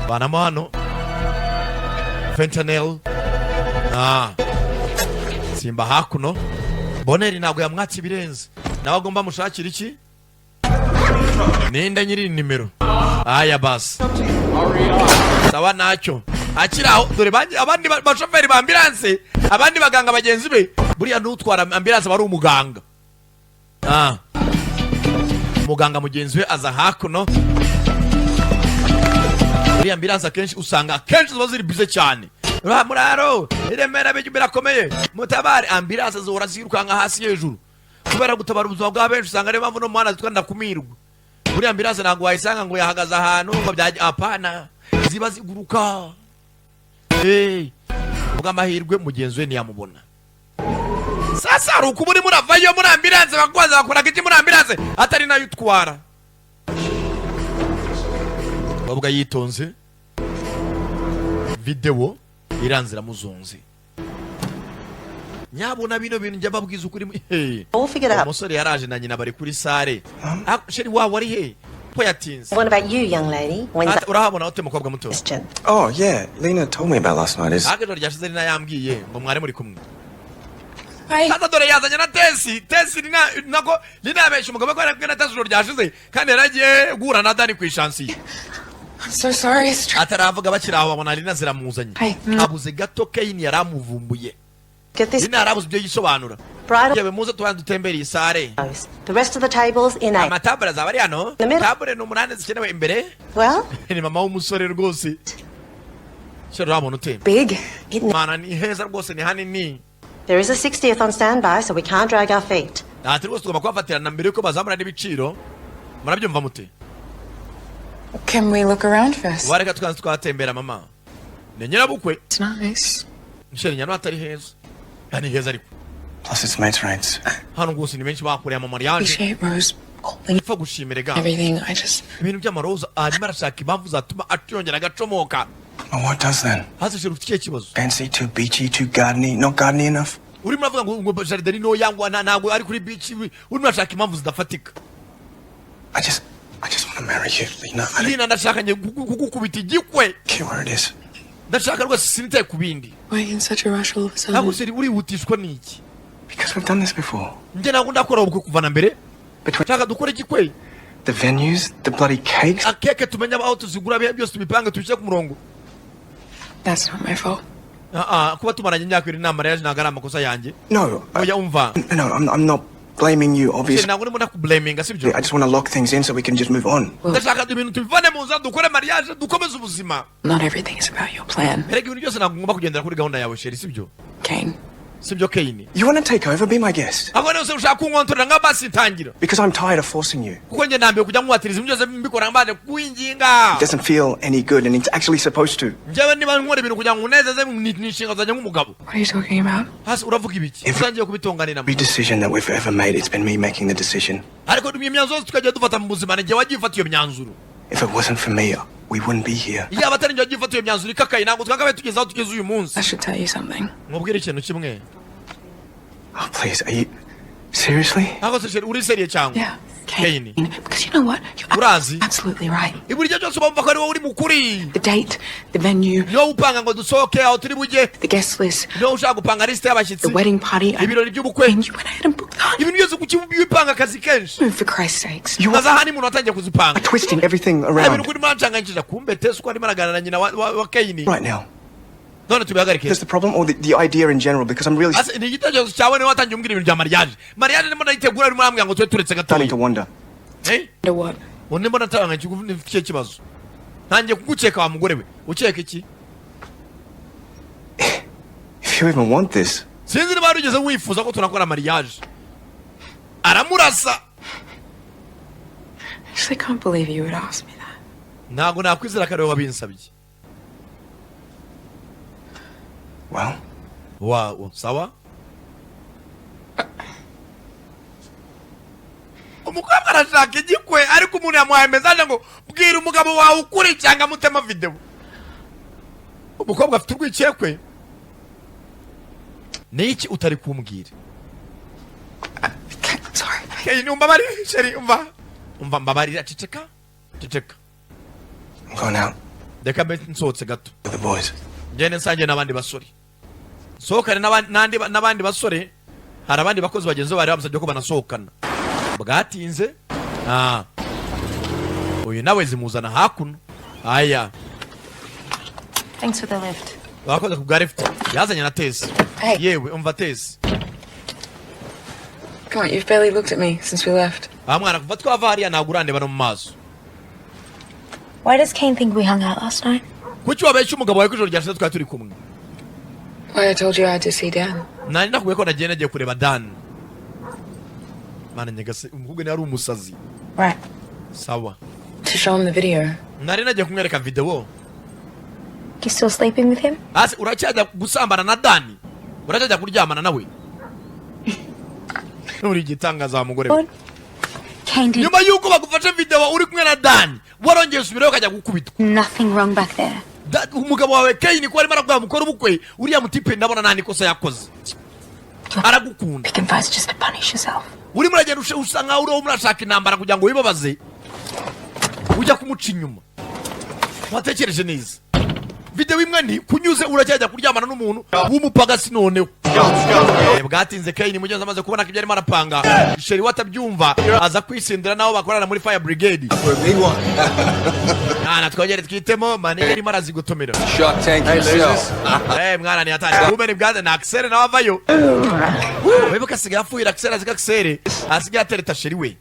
banamo hano fentanyl simba hakuno Boneri ntabwo yamwatse ibirenze nawe agomba mushakira iki ninde nyiri nimero. Aya basi sawa nacyo akiraho dore abandi bashoferi ba ambulance abandi baganga bagenzi be buriya n'utwara ambulance bari umuganga. Muganga mugenzi we aza hakuno buriya ambulance akenshi usanga akenshi ziba ziri bize cyane. Muraro iremera bijye birakomeye mutabare ambulance zora zirukanga hasi hejuru kubera gutabara ubuzima bwa benshi usanga ari mpamvu no mwana twanda kumirwa. Buriya ambulance ntabwo wayisanga ngo yahagaze ahantu ngo byaje apana ziba ziguruka. Ubwo amahirwe mugenzi we ntiyamubona. Sasa ari uko muri muravayo muri ambulance bakwaza bakora iki muri ambulance atari nayo utwara. Ubwo yitonze video iranzira muzonze. Nyabona bino bintu njya babwiza ukuri umusore yaraje na nyina bari kuri sare. Sheri wawe ari he ko yatinze. What about you, young lady? Urahabona ute mukobwa muto? Oh yeah, Lena told me about last night. Agero ryashize rina yambwiye ngo mware muri kumwe. Sasa dore yazanye na Tesi nako linabesha umugabo ko arakubwira Tesi ro ryashize kandi yaragiye gura na Dani kwishansi. I'm so sorry. Ataravuga bakiraho babona Lina ziramuzanye. Abuze gato Kane yaramuvumbuye. Lina arabuze ibyo yisobanura. Yewe muze tubandi dutembera isare. The rest of the tables in a. Amatabura zabari hano. Tabure n'umunane zikenewe imbere. Well, ni mama w'umusore rwose. Shero rabona ute. Big. Mana ni heza rwose ni hanini. There is a 60th on standby, so we can't drag our feet. Ati rwose tugomba kubafatirana mbere yuko bazamura n'ibiciro. Murabyumva mute? Can we look around first? Wareka twatembera mama. Ni nyirabukwe. It's nice. Sheri nyano atari heza. Yani heza ariko. Plus it's mates' rights. Hano gusa ni benshi bakureye mu mariage. Appreciate Rose. Ipfa gushimira ga. Everything I just. Ibintu by'amaroza arimo arashaka impamvu zatuma atiyongera agacomoka. Oh, what does then? Hasi sheri ufite kibazo. Fancy, too beachy, too gardeny, not gardeny enough. Urimo avuga ngo jardin no yangwa ntabwo ari kuri beach. Urimo arashaka impamvu zidafatika. I just want to marry you, Lena. Lina ndashaka nje kugukubita igikwe. Okay, where it is. Ndashaka rwose sinitaye kubindi. Why in such a rush all of a sudden? Ntabwo seri urihutishwa niki? Because we've done this before. Nje ntabwo ndakora ubukwe kuva na mbere. Ndashaka dukore igikwe. The venues, the bloody cakes. Akeke tumenya aho tuzigura byose tubipange tubishyire ku murongo. That's not my fault. Kuba tumaranye imyaka 2 na mariage ntabwo ari amakosa yanjye. No. Oya umva. No, I'm not blaming you, obviously. Ntabwo ndimo nakublaming sibyo. I just want to lock things in so we can just move on. Ndashaka ibintu tubivane mu nzira dukore mariage dukomeze ubuzima. Not everything is about your plan. Erega ibintu byose ntabwo ngomba kugendera kuri gahunda yawe sheri sibyo. Kane. Sibyo Kane. You want to take over, be my guest? Abo nose ushaka kunkontorera nga basi ntangira. Because I'm tired of forcing you. Kuko nje ndambiye kujya nkwatiriza ibintu byose mbikora mbane kuinginga. It doesn't feel any good and it's actually supposed to. Njyewe niba nkora ibintu kugira ngo unezeze nishinga zanye nk'umugabo. What are you talking about? Hasi uravuga ibiki? Usangiye kubitonganira. Every decision that we've ever made, it's been me making the decision. Ariko dumye imyanzuro tukajya dufata mu buzima nje wagifata iyo myanzuro. If it wasn't for me, we wouldn't be here. Yaba atari nje wagifata iyo myanzuro ikakaye ntabwo twakabaye tugezaho tugeze uyu munsi. I should tell you something. Mubwire ikintu kimwe. Oh, please, are you seriously? Ntabwo se uri serious cyangwa? Yeah. Kane. Because you know what? You're absolutely right. Iburyo cyose bumva ko ari wowe uri mukuri. The date, the venue. Yo upanga ngo dusohoke aho turi bujye. The guest list. Yo ushaka gupanga list y'abashyitsi. The wedding party. Ibirori by'ubukwe. And you went ahead and booked that. Ibintu byose kucyubipanga akazi kenshi. For Christ's sakes. You are hani umuntu atangiye kuzipanga. Twisting everything around. Ibintu kuri mwanchanganyije kumbe Tesi ko ari maragana na nyina wa Kane. Right now. None tubihagarike. There's the problem or the idea in general because I'm really Asa ni igitekerezo cyawe ni watangiye umbwira ibintu bya mariage. Mariage nimo nayitegura ari mwambwe ngo twe turetse gato. starting to wonder. The what? Wone mbona tanga kigufiye kibazo. Ntangiye kuguceka wa mugore we. Uceka iki? If you even want this. Sinzi niba rugeze wifuza ko tunakora mariage. Aramurasa. I just can't believe you would ask me that. Ntabwo nakwizera kare wabinsabye. Well. Wow, sawa? Umukobwa arashaka igikwe ariko umuntu yamuhaye message ngo bwira umugabo wawe ukuri cyangwa mutema video. Umukobwa afite urwikekwe. Niki utari kumbwira? Sorry. Kane umva bari sheri umva mbabarira ceceka I'm going out deka be nsotse gato with the boys. Jene nsanje n'abandi basore sokane n'abandi basore hari abandi bakozi bagenzi bari bamusabye ko banasohokana bwatinze uyu nawe zimuzana hakuno aya Thanks for the lift. wakoze ku bwa lift yazanye na Tess. Hey. Yewe umva Tess. Come on, you've barely looked at me since we left. Mwana kuva twava hariya nagurande bano mu maso. Why does Kane think we hung out last night? Kuki wabeshya umugabo wawe ko ijoro ryashize twari turi kumwe? Why I told you I had to see Dan. Nari nakubwiye ko nagiye kureba Dan. Mana nyagase umukobwa ni ari umusazi. Right. Sawa. To show him the video. Nari nagiye kumwereka video. You still sleeping with him? Ase uracyajya gusambana na Dan? Uracyajya kuryamana nawe? Nuri gitangaza wa mugore. Kane did Nyuma yuko bagufashe video uri kumwe na Dan, warongeye usubirayo kajya gukubitwa. nothing wrong back there. Umugabo wawe Kane ko arimo aragwa mukora ubukwe, uriya mutipe ndabona nani kosa yakoze. Aragukunda. Picking fights just to punish yourself. Uri muragenda usanga uri murashaka intambara kugira ngo wibabaze. Ujya kumuca inyuma. Watekereje neza. Video imwe ni kunyuze uracyajya kuryamana n'umuntu w'umupagasi noneho. Bwatinze Kane mugenzi amaze kubona ko ibyo arimo arapanga. Sheri watabyumva aza kwisindira naho bakorana muri Fire Brigade. Twongere twitemo mane yarimo arazigutomera. Shark Tank yourself. Mwana ni hatari. Kumene bwaze na Axel nawe avayo. Wibuka asigaye afuira Axel asigaye atereta Sheri we.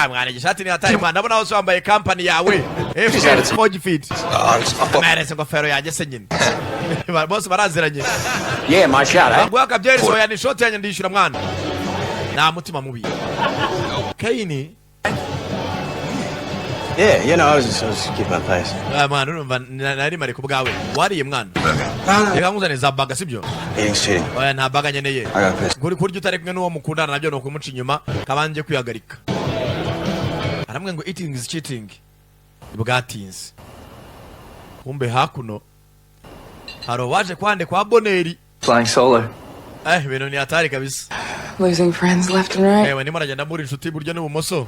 Mwana gishati ni hatari mwana ndabona hose wambaye company yawe Forge Feet merese ngofero yanjye se nyine bose baraziranye Yeah, my shot. ngo akabyeri so yani shot yanjye ndishyura mwana nta mutima mubi Kane Yeah, you know, I was just keep my place. mwana urumva nari mari ku bwawe wariye mwana reka nkuzane za baga sibyo Eating's cheating. oya nta baga nyeneye I got pissed. nguri kurya utari kumwe n'uwo mukundana nabyo ni ukumuca inyuma kabanje kwihagarika aramwe ngo eating is cheating bwatinze kumbe hakuno haro waje kwande kwa Boneri Flying solo. ibintu ni hatari kabisa Losing friends left and right. ndimo nagenda muri inshuti buryo n'ubumoso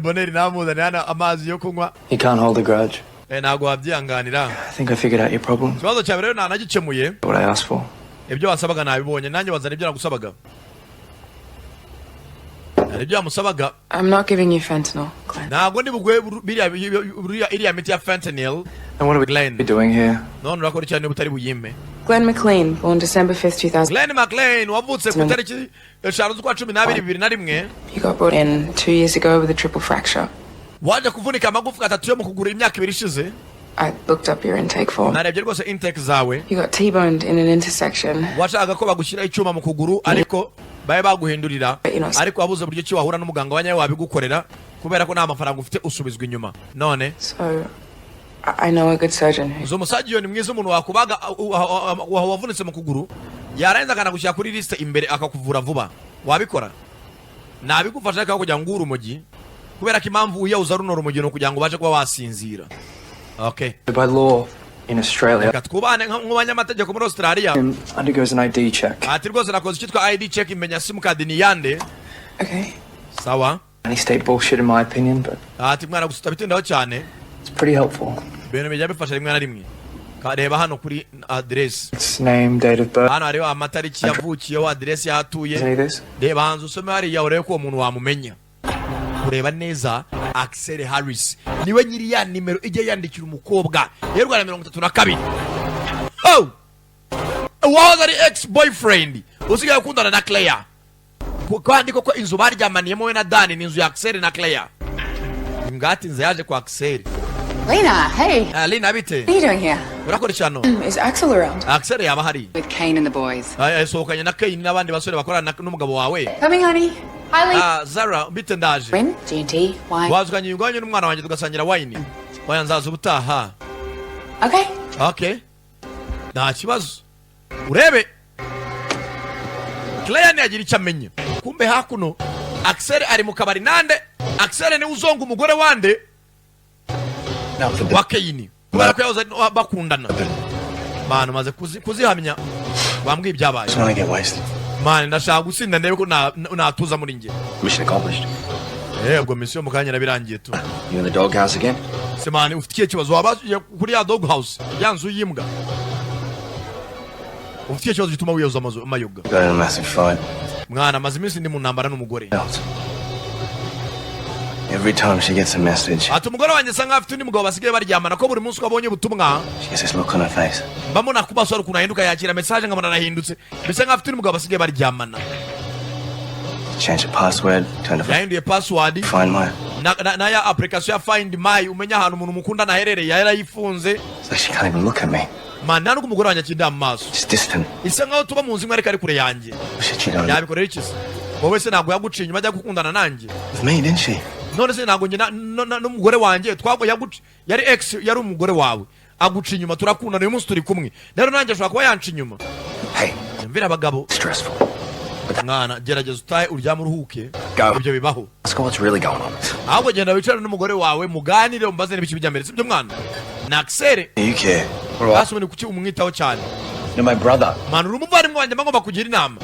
Boneri namuzanye hano amazi yo kunywa You can't hold a grudge. ntago wabyihanganira I think I figured out your problem. ikibazo cyawe rero ntanagikemuye What I asked for. ibyo wasabaga nabibonye nanjye wazana ibyo nagusabaga ibyo wamusabaga I'm not giving you fentanyl, Glenn. ntago ndi bugwe iriya miti ya fentanyl And what are we Glenn doing here? none urakora cyane ubutari buyime Glenn McLean, born December 5th, 2000. Glenn McLean wavutse ku itariki 5 z'ukwa 12 2001 He got brought in 2 years ago with a triple fracture. waje kuvunika amagufwa 3 yo mu kugura imyaka 2 ishize I looked up your intake form. narebye rwose intake zawe You got T-boned in an intersection. washaka ko bagushyira icyuma mu kuguru ariko baye baguhindurira ariko wabuze buryo ki wahura n'umuganga wanyawe wabigukorera kubera ko nta mafaranga ufite usubizwa inyuma none So, I know a good surgeon who... uzo musaji ni mwiza umuntu wakubaga wavunitse mu kuguru yaranze akanagushyira kuri liste imbere akakuvura vuba wabikora nabigufasha ko kugira ngo urumogi kubera ko impamvu uyawuza runo rumogi no kugira ngo baje kuba wasinzira okay By law in Australia, twubane nk'abanyamategeko muri Australia undergoes an ID check. ati rwose nakoze icyitwa ID check imenya simukadi ni yande Okay. sawa Any state bullshit in my opinion, but ati mwana gusa bitindaho cyane it's pretty helpful. ibintu bijya bifasha rimwe na rimwe reba hano kuri address It's name, date of birth. hano hariho amatariki yavukiyeho address yahatuye Any of this? reba hanze usome hariya urebe ko uwo muntu wamumenya kureba neza Axel Harris niwe nyiri ya nimero ijya yandikira umukobwa y'u Rwanda 32 oh wahoze ari ex boyfriend usigaye ukundana na Claire kandi koko inzu baryamaniyemo we na Dan ni inzu ya Axel na Claire ngatinze yaje kwa Axel Lena, hey. Lena bite What are you doing here? urakora cyano Is Axel around? Axel yaba hari With Kane and the boys. sohokanye na Kane n'abandi basore bakorana n'umugabo wawe Coming, honey. Hi, Lee. Zara bite ndaje When? G&T. Why? wazukanye ingwanye n'umwana wanjye tugasangira wine waya nzaza ubutaha Okay. okay nta kibazo urebe Claire ntiyagira icyo amenye kumbe hakuno Axel ari mu kabari nande Axel ni uzonga umugore wande wa Kane kubera ko yahoze bakundana bantu maze kuzihamya bambwiye ibyabaye Just wanna get wasted. Man, ndashaka gusinda ndebe ko natuza muri nge. Mission accomplished. Ubwo mission mukanya nabirangiye tu. You in the doghouse again? Semani ufitiye kibazo wabashije kuri ya doghouse yanzu yimbwa. Ufitiye kibazo gituma wiyoza amayoga. Got in a massive fight. Mwana mazimisi ndi mu ntambara n'umugore. Every time she gets a message, ati umugore wanjye sanga afite undi mugabo basigaye baryamana ko buri munsi ukabonye ubutumwa she gets this look on her face. mbamuna kubaso ari kunahinduka yakira message ngabona arahindutse bisa nka afite undi mugabo basigaye baryamana. Change the password, turn the yahinduye password, find my na ya application ya find my umenya ahantu umuntu mukunda naherereye yarayifunze. So she can't even look at me. Man, nta n'umugore wanjye akindi amaso. It's distant. Isa nkaho tuba mu nzu imwe ariko ari kure yanjye. Yabikorera iki se? Wowe se ntabwo yaguciye inyuma ajya gukundana nanjye? With me, didn't she? None se ntabwo njye n'umugore wanjye twago yari ex yari umugore wawe aguciye inyuma turakundana uyu munsi turi kumwe rero nanjye ashobora kuba yanca inyuma. Hey, mvira abagabo stressful. Mwana gerageza utahe uryame uruhuke ibyo bibaho. Let's go, what's really going on? Ahubwo genda wicare n'umugore wawe muganire umbaze n'ibiki bijya mbere sibyo mwana naksere. You care. Basubone kuki umwitaho cyane. You're my brother. Man, uri umuvandimwe wanjye ngomba kugira inama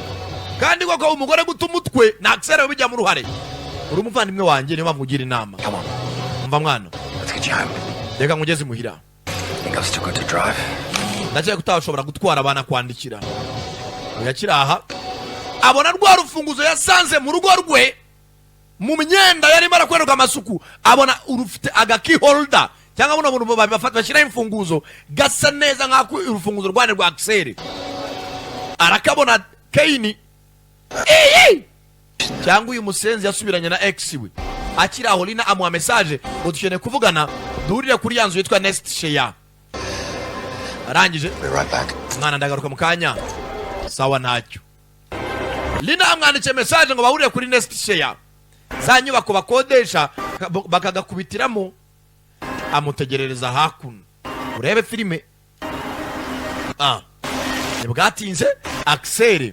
kandi koko umugore guta umutwe naksere bijya mu ruhare. Uri umuvandimwe wanjye niyo bamugira inama. Come on. Mva mwana. Let's get you home. Reka ngugeze muhira. Think I'm still good to drive? Ndaje kutashobora gutwara abana kwandikira. Yakira aha. Abona rwa rufunguzo yasanze mu rugo rwe mu myenda yari marakweruka amasuku abona urufite aga key holder cyangwa buno buntu bafata bashira imfunguzo gasa neza nkako urufunguzo rwane rwa Axel. Arakabona Kaini. Cyangwa uyu musenzi yasubiranye na ex we. Akira aho Lina amuha message ngo dushene kuvugana durire kuri yanzu yitwa Next Share. Arangije Be right back. Mwana ndagaruka mukanya. Sawa ntacyo. Lina amwanditse message ngo bahurire kuri Next Share. Za nyubako bakodesha bakagakubitiramo amutegerereza hakuno. Urebe filime. Nibwatinze Axel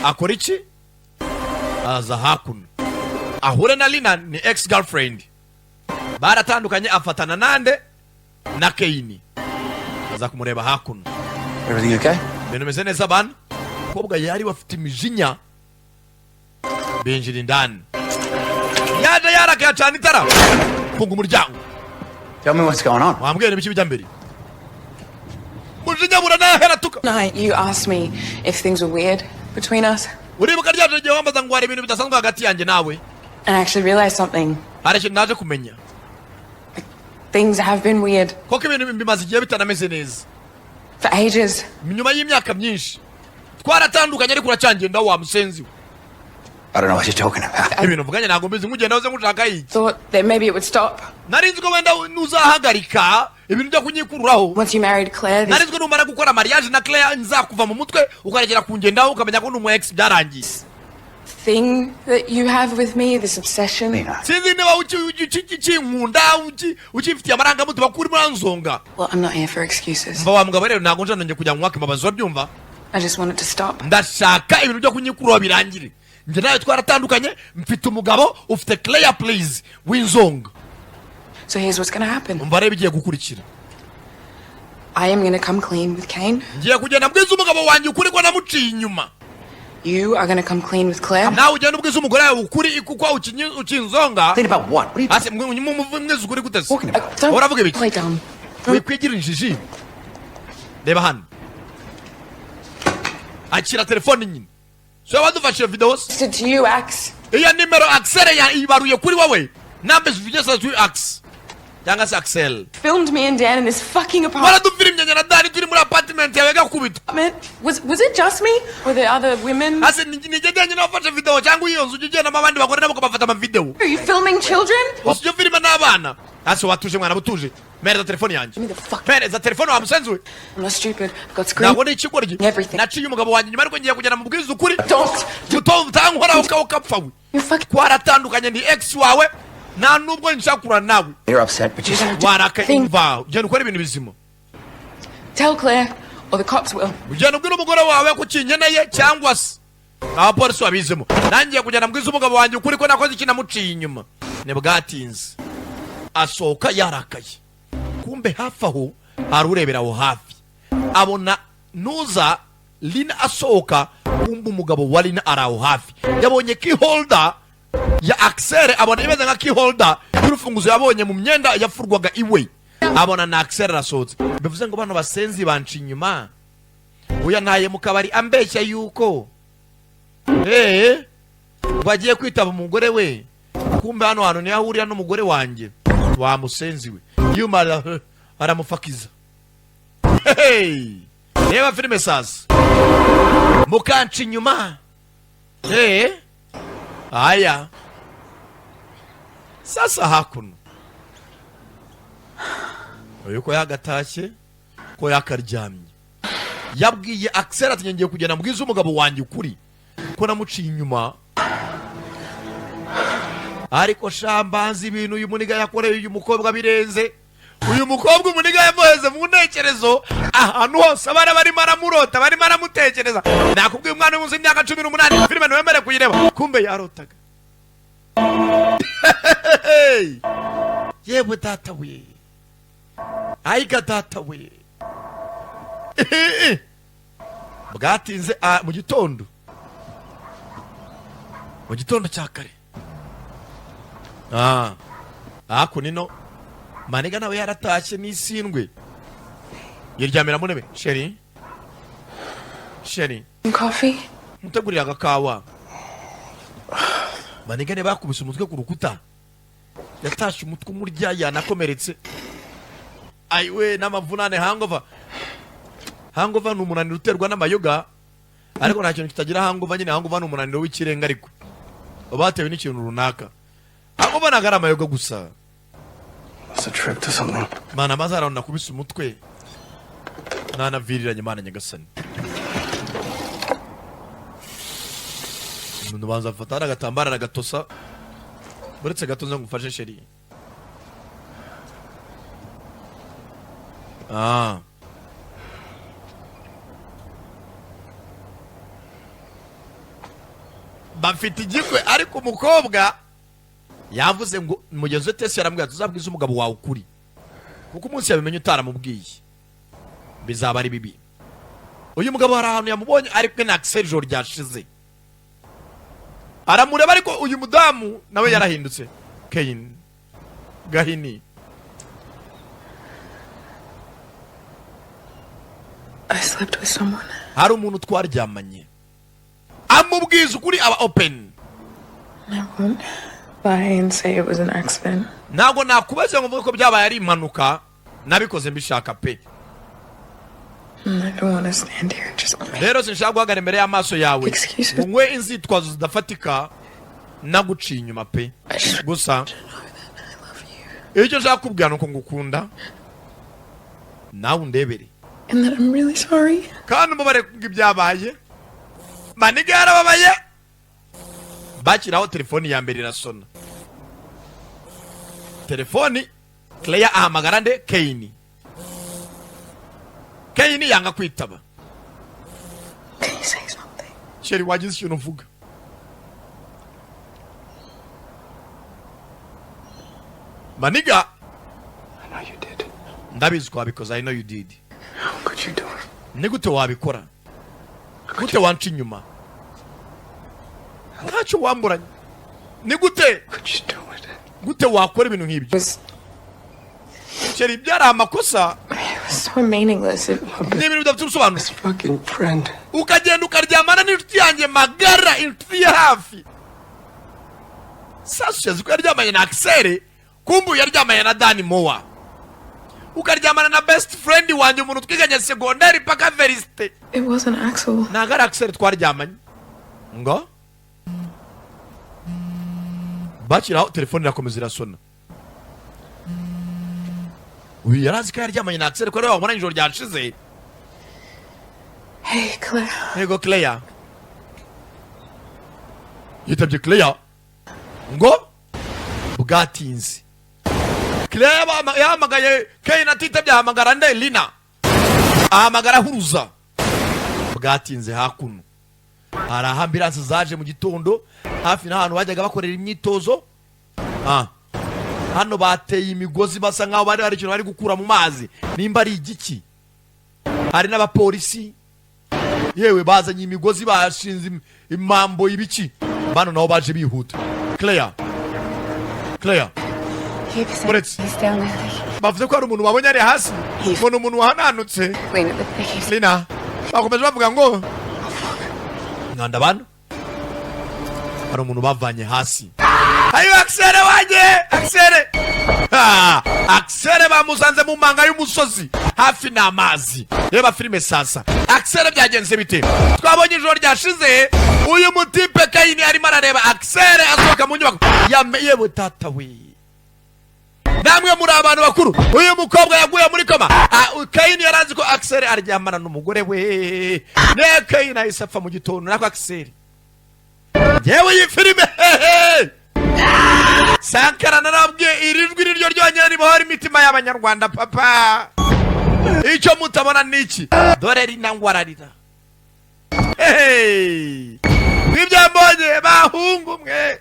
akora iki? Aza hakuno. Ahure na Lina ni ex-girlfriend. Baratandukanye afatana nande na Kaini. Aza kumureba hakuno. Everything okay? Bino meze neza bana. Kobwa yari bafite imijinya. Benjira indani. Yaje yaraka cyane itara. Funga umuryango. Tell me what's going on. Wambwira ibiki bijya mbere. Mujinya burana hera tuka. Night, you asked me if things were weird between us. Uribuka ryaje gihe wambaza ngo hari ibintu bidasanzwe hagati yanjye nawe. And I actually realized something. Hari ikintu naje kumenya. Things have been weird. Koko ibintu bimaze igihe bitanameze neza. For ages. Nyuma y'imyaka myinshi. Twaratandukanye ariko uracyangenda wa musenzi. I don't know what you're talking about. Ibintu mvuganye ntabwo mbizi nkugenda uze ngushaka iki. Thought that maybe it would stop. Narinzi ko wenda nuzahagarika ibintu byo kunyikururaho. Once you married Claire. Narinzi ko numara gukora mariage na Claire nzakuva mu mutwe ukaregera kungendaho ukamenya ko numu ex byarangiye. Thing that you have with me, this obsession. Sinzi niba ukinkunda ukifitiye amarangamutima kuri muranzonga. Well, I'm not here for excuses. Mva wa mugabo rero ntabwo nje kujya mu mwaka mabazo wabyumva. I just wanted to stop. Ndashaka ibintu byo kunyikururaho birangire. Nje nawe twaratandukanye mfite umugabo ufite Claire please winzonga. So here's what's going to happen. Umva rero bigiye gukurikira. I am going to come clean with Kane. Ngiye kugenda mbwiza umugabo wanjye ukuri ko namuciye inyuma. You are going to come clean with Claire. Nawe ugenda ubwiza umugore wawe ukuri kuko ukinzonga. Think about what? Ase mwese ukuri gutese. Don't Uravuga ibiki? play dumb. Wikwigira injiji. Reba hano. Akira telefone nyine. So wadufashe videos. Said to you, Axe. Iya nimero Axel ya ibaruye kuri wowe. Numbers videos to Axe. Yanga se Axel. Filmed me and Dan in this fucking apartment. Wala du film nyanya Dani turi muri apartment yawe gakubita. Was it just me? Or the other women? Ase nije nyanya nafashe video cyangwa iyo nzu ugenda n'abandi bagore nabo bafata ama video. Are you filming children? Usije filma n'abana. Ase watuje mwana butuje. Mereza telefone yanjye. Mereza telefone wa musenzi we. I'm not stupid. I've got screen. Nabone ikigoryi. Naciye umugabo wanjye nyuma ariko ngiye kugenda mu bwiza ukuri. Don't. Tankora ukapfa we. You fucking Twaratandukanye ni ex wawe. Nta nubwo nshakura nawe. You're upset, but you waraka imva. Ugenda ukora ibintu bizima. Tell Claire or the cops will. Ugenda ubwira umugore wawe ko kinyeneye cyangwa se abapolisi babizemo. Nangiye kugenda mbwiza umugabo wanjye ukuri ko nakoze ikintu amuciye inyuma. Nebwatinze. Asohoka yarakaye. Kumbe hafi aho hari urebera aho hafi. Abona nuza Lina asohoka kumba umugabo wa Lina araho hafi yabonye key holder ya Axel abona imeze nka key holder y'urufunguzo yabonye mu myenda yafurwaga iwe abona na Axel rasohotse bivuze ngo bano basenzi banci inyuma uya ntaye mu kabari ambeshya yuko bagiye kwitaba umugore we kumbe hano hantu ni ahurira n'umugore wanjye wa musenzi we yumara aramufakiza reba filime sasa mukanci inyuma aya sasa hakuno yuko yagatashye ko yakaryamye yabwiye Axel ati ngiye kugenda mbwiza umugabo wanjye ukuri ko namuciye inyuma ariko shambanzi ibintu uyu muniga yakoreye uyu mukobwa birenze uyu mukobwa umuniga yamuheze mu ntekerezo ahantu hose abana barimo aramurota barimo aramutekereza nakubwiye umwana w'umunsi w'imyaka 18 filime ntiwemere kuyireba kumbe yarotaga yewe data we ayiga data we bwatinze mu gitondo cya kare ako nino maniga nawe yaratashye n'isindwe yiryamira mu ntebe sheri Coffee? mutegurira agakawa maniga ne bakubise umutwe ku rukuta yatashe umutwe umurya yanakomeretse ayiwe n'amavunane hangover ni umunaniro uterwa n'amayoga ariko nta kintu kitagira hangover nyine hangover ni umunaniro w'ikirenga ariko batewe n'ikintu runaka hangover nagara amayoga gusa. It's a trip to something. Mana mazara nakubise umutwe nanaviriranye mana nyagasani umuntu banza fatara agatambara agatosa buretse gatoza ngufashe sheri bafite igikwe ariko umukobwa yavuze ngo mugenzi Tesi yarambwiye tuzabwiza umugabo wawe ukuri kuko umunsi yabimenye utaramubwiye bizaba ari bibi. Uyu mugabo hari ahantu yamubonye ariko na Axel joro ryashize aramureba ariko uyu mudamu nawe yarahindutse. Kane Gahini I slept with someone. hari umuntu twaryamanye amubwiza ukuri aba open. I won't lie and say it was an accident. Ntabwo nakubaza ngo mvuge ko byabaye ari impanuka nabikoze mbishaka pe. I don't want to stand here just rero sinshaka guhagarara imbere y'amaso yawe ngwe inzitwazo zidafatika naguciye inyuma pe gusa icyo nshaka kubwira nuko ngukunda nawe undebere and that I'm really sorry. kandi mubare ngibyabaye maniga yarababaye bakiraho telefoni ya mbere irasona telefoni Claire ahamagara nde Kane yanga kwitaba. Can you say something? Sheri wagize ikintu uvuga. Maniga I know you did. ndabizi kwa because I know you did. How could you do it? Nigute wabikora? Gute wanca inyuma? Ntacyo wamburanye. Nigute? Could you do it? Gute wakora ibintu nk'ibyo? Sheri byari amakosa. It was so meaningless. N'ibintu bidafite ubusobanuro. Fucking friend. Ukagenda ukaryamana n'inshuti yanjye magara inshuti ya hafi. Sasa uko yaryamanye na Axel kumbu yaryamanye na Dani Moa. Ukaryamana na best friend wanjye umuntu twiganye secondary paka veriste. It wasn't Axel. Nagara Axel twaryamanye. Ngo? Bakiraho telefone irakomeza irasona. Uyu yarazi ko yaryamanye na Axel ko rero wabona ijoro ryashize. Hey, Claire. Yego Claire. Yitabye Claire. Ngo? Bwatinze. Claire yahamagaye Kane atitabye ahamagara nde Lina. Ahamagara Huruza. Bwatinze hakuno. Hari ambulance zaje mu gitondo hafi n'ahantu bajyaga bakorera imyitozo. Hano bateye imigozi basa nkaho bari hari ikintu bari gukura mu mazi nimba ari igiki. Hari n'abapolisi yewe bazanye imigozi bashinze imambo ibiki bano nabo baje bihuta. Claire bavuze ko hari umuntu wabonye ari hasi ngo ni umuntu wahananutse. Lina bakomeje bavuga ngo mwanda bano hari umuntu bavanye hasi. Ayo Axel wanje Axel bamusanze mu manga y'umusozi hafi n'amazi. Reba filime sasa. Axel byagenze bite? Twabonye ijoro ryashize uyu mutipe Kayini arimo arareba Axel asohoka mu nyubako yameye butata we. Namwe muri abantu bakuru uyu mukobwa yaguye muri koma. Kayini yaranze ko Axel aryamana n'umugore we. Ne Kayini ahise apfa mu gitondo nako Axel. Yewe iyi filime Sankara narabwiye irijwi niryo ryonyine ribohora imitima y'abanyarwanda papa. Icyo mutabona niki dore rinangwararira. N'ibyambonye bahungu mwe.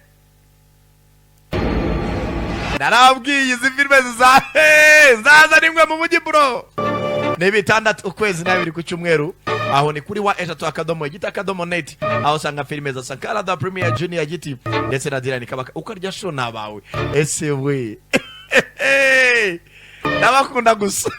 Narabwiye izi filime zaza nimwe mu mujyi bro. Ni 6 ukwezi na 2 ku cyumweru. Aho ni kuri wa eshatu akadomo igita akadomo net. Aho sanga filime za Sankara da Premier Junior GT ndetse na Dirani Kabaka ukarya show nabawe. Ese we. Nabakunda gusa.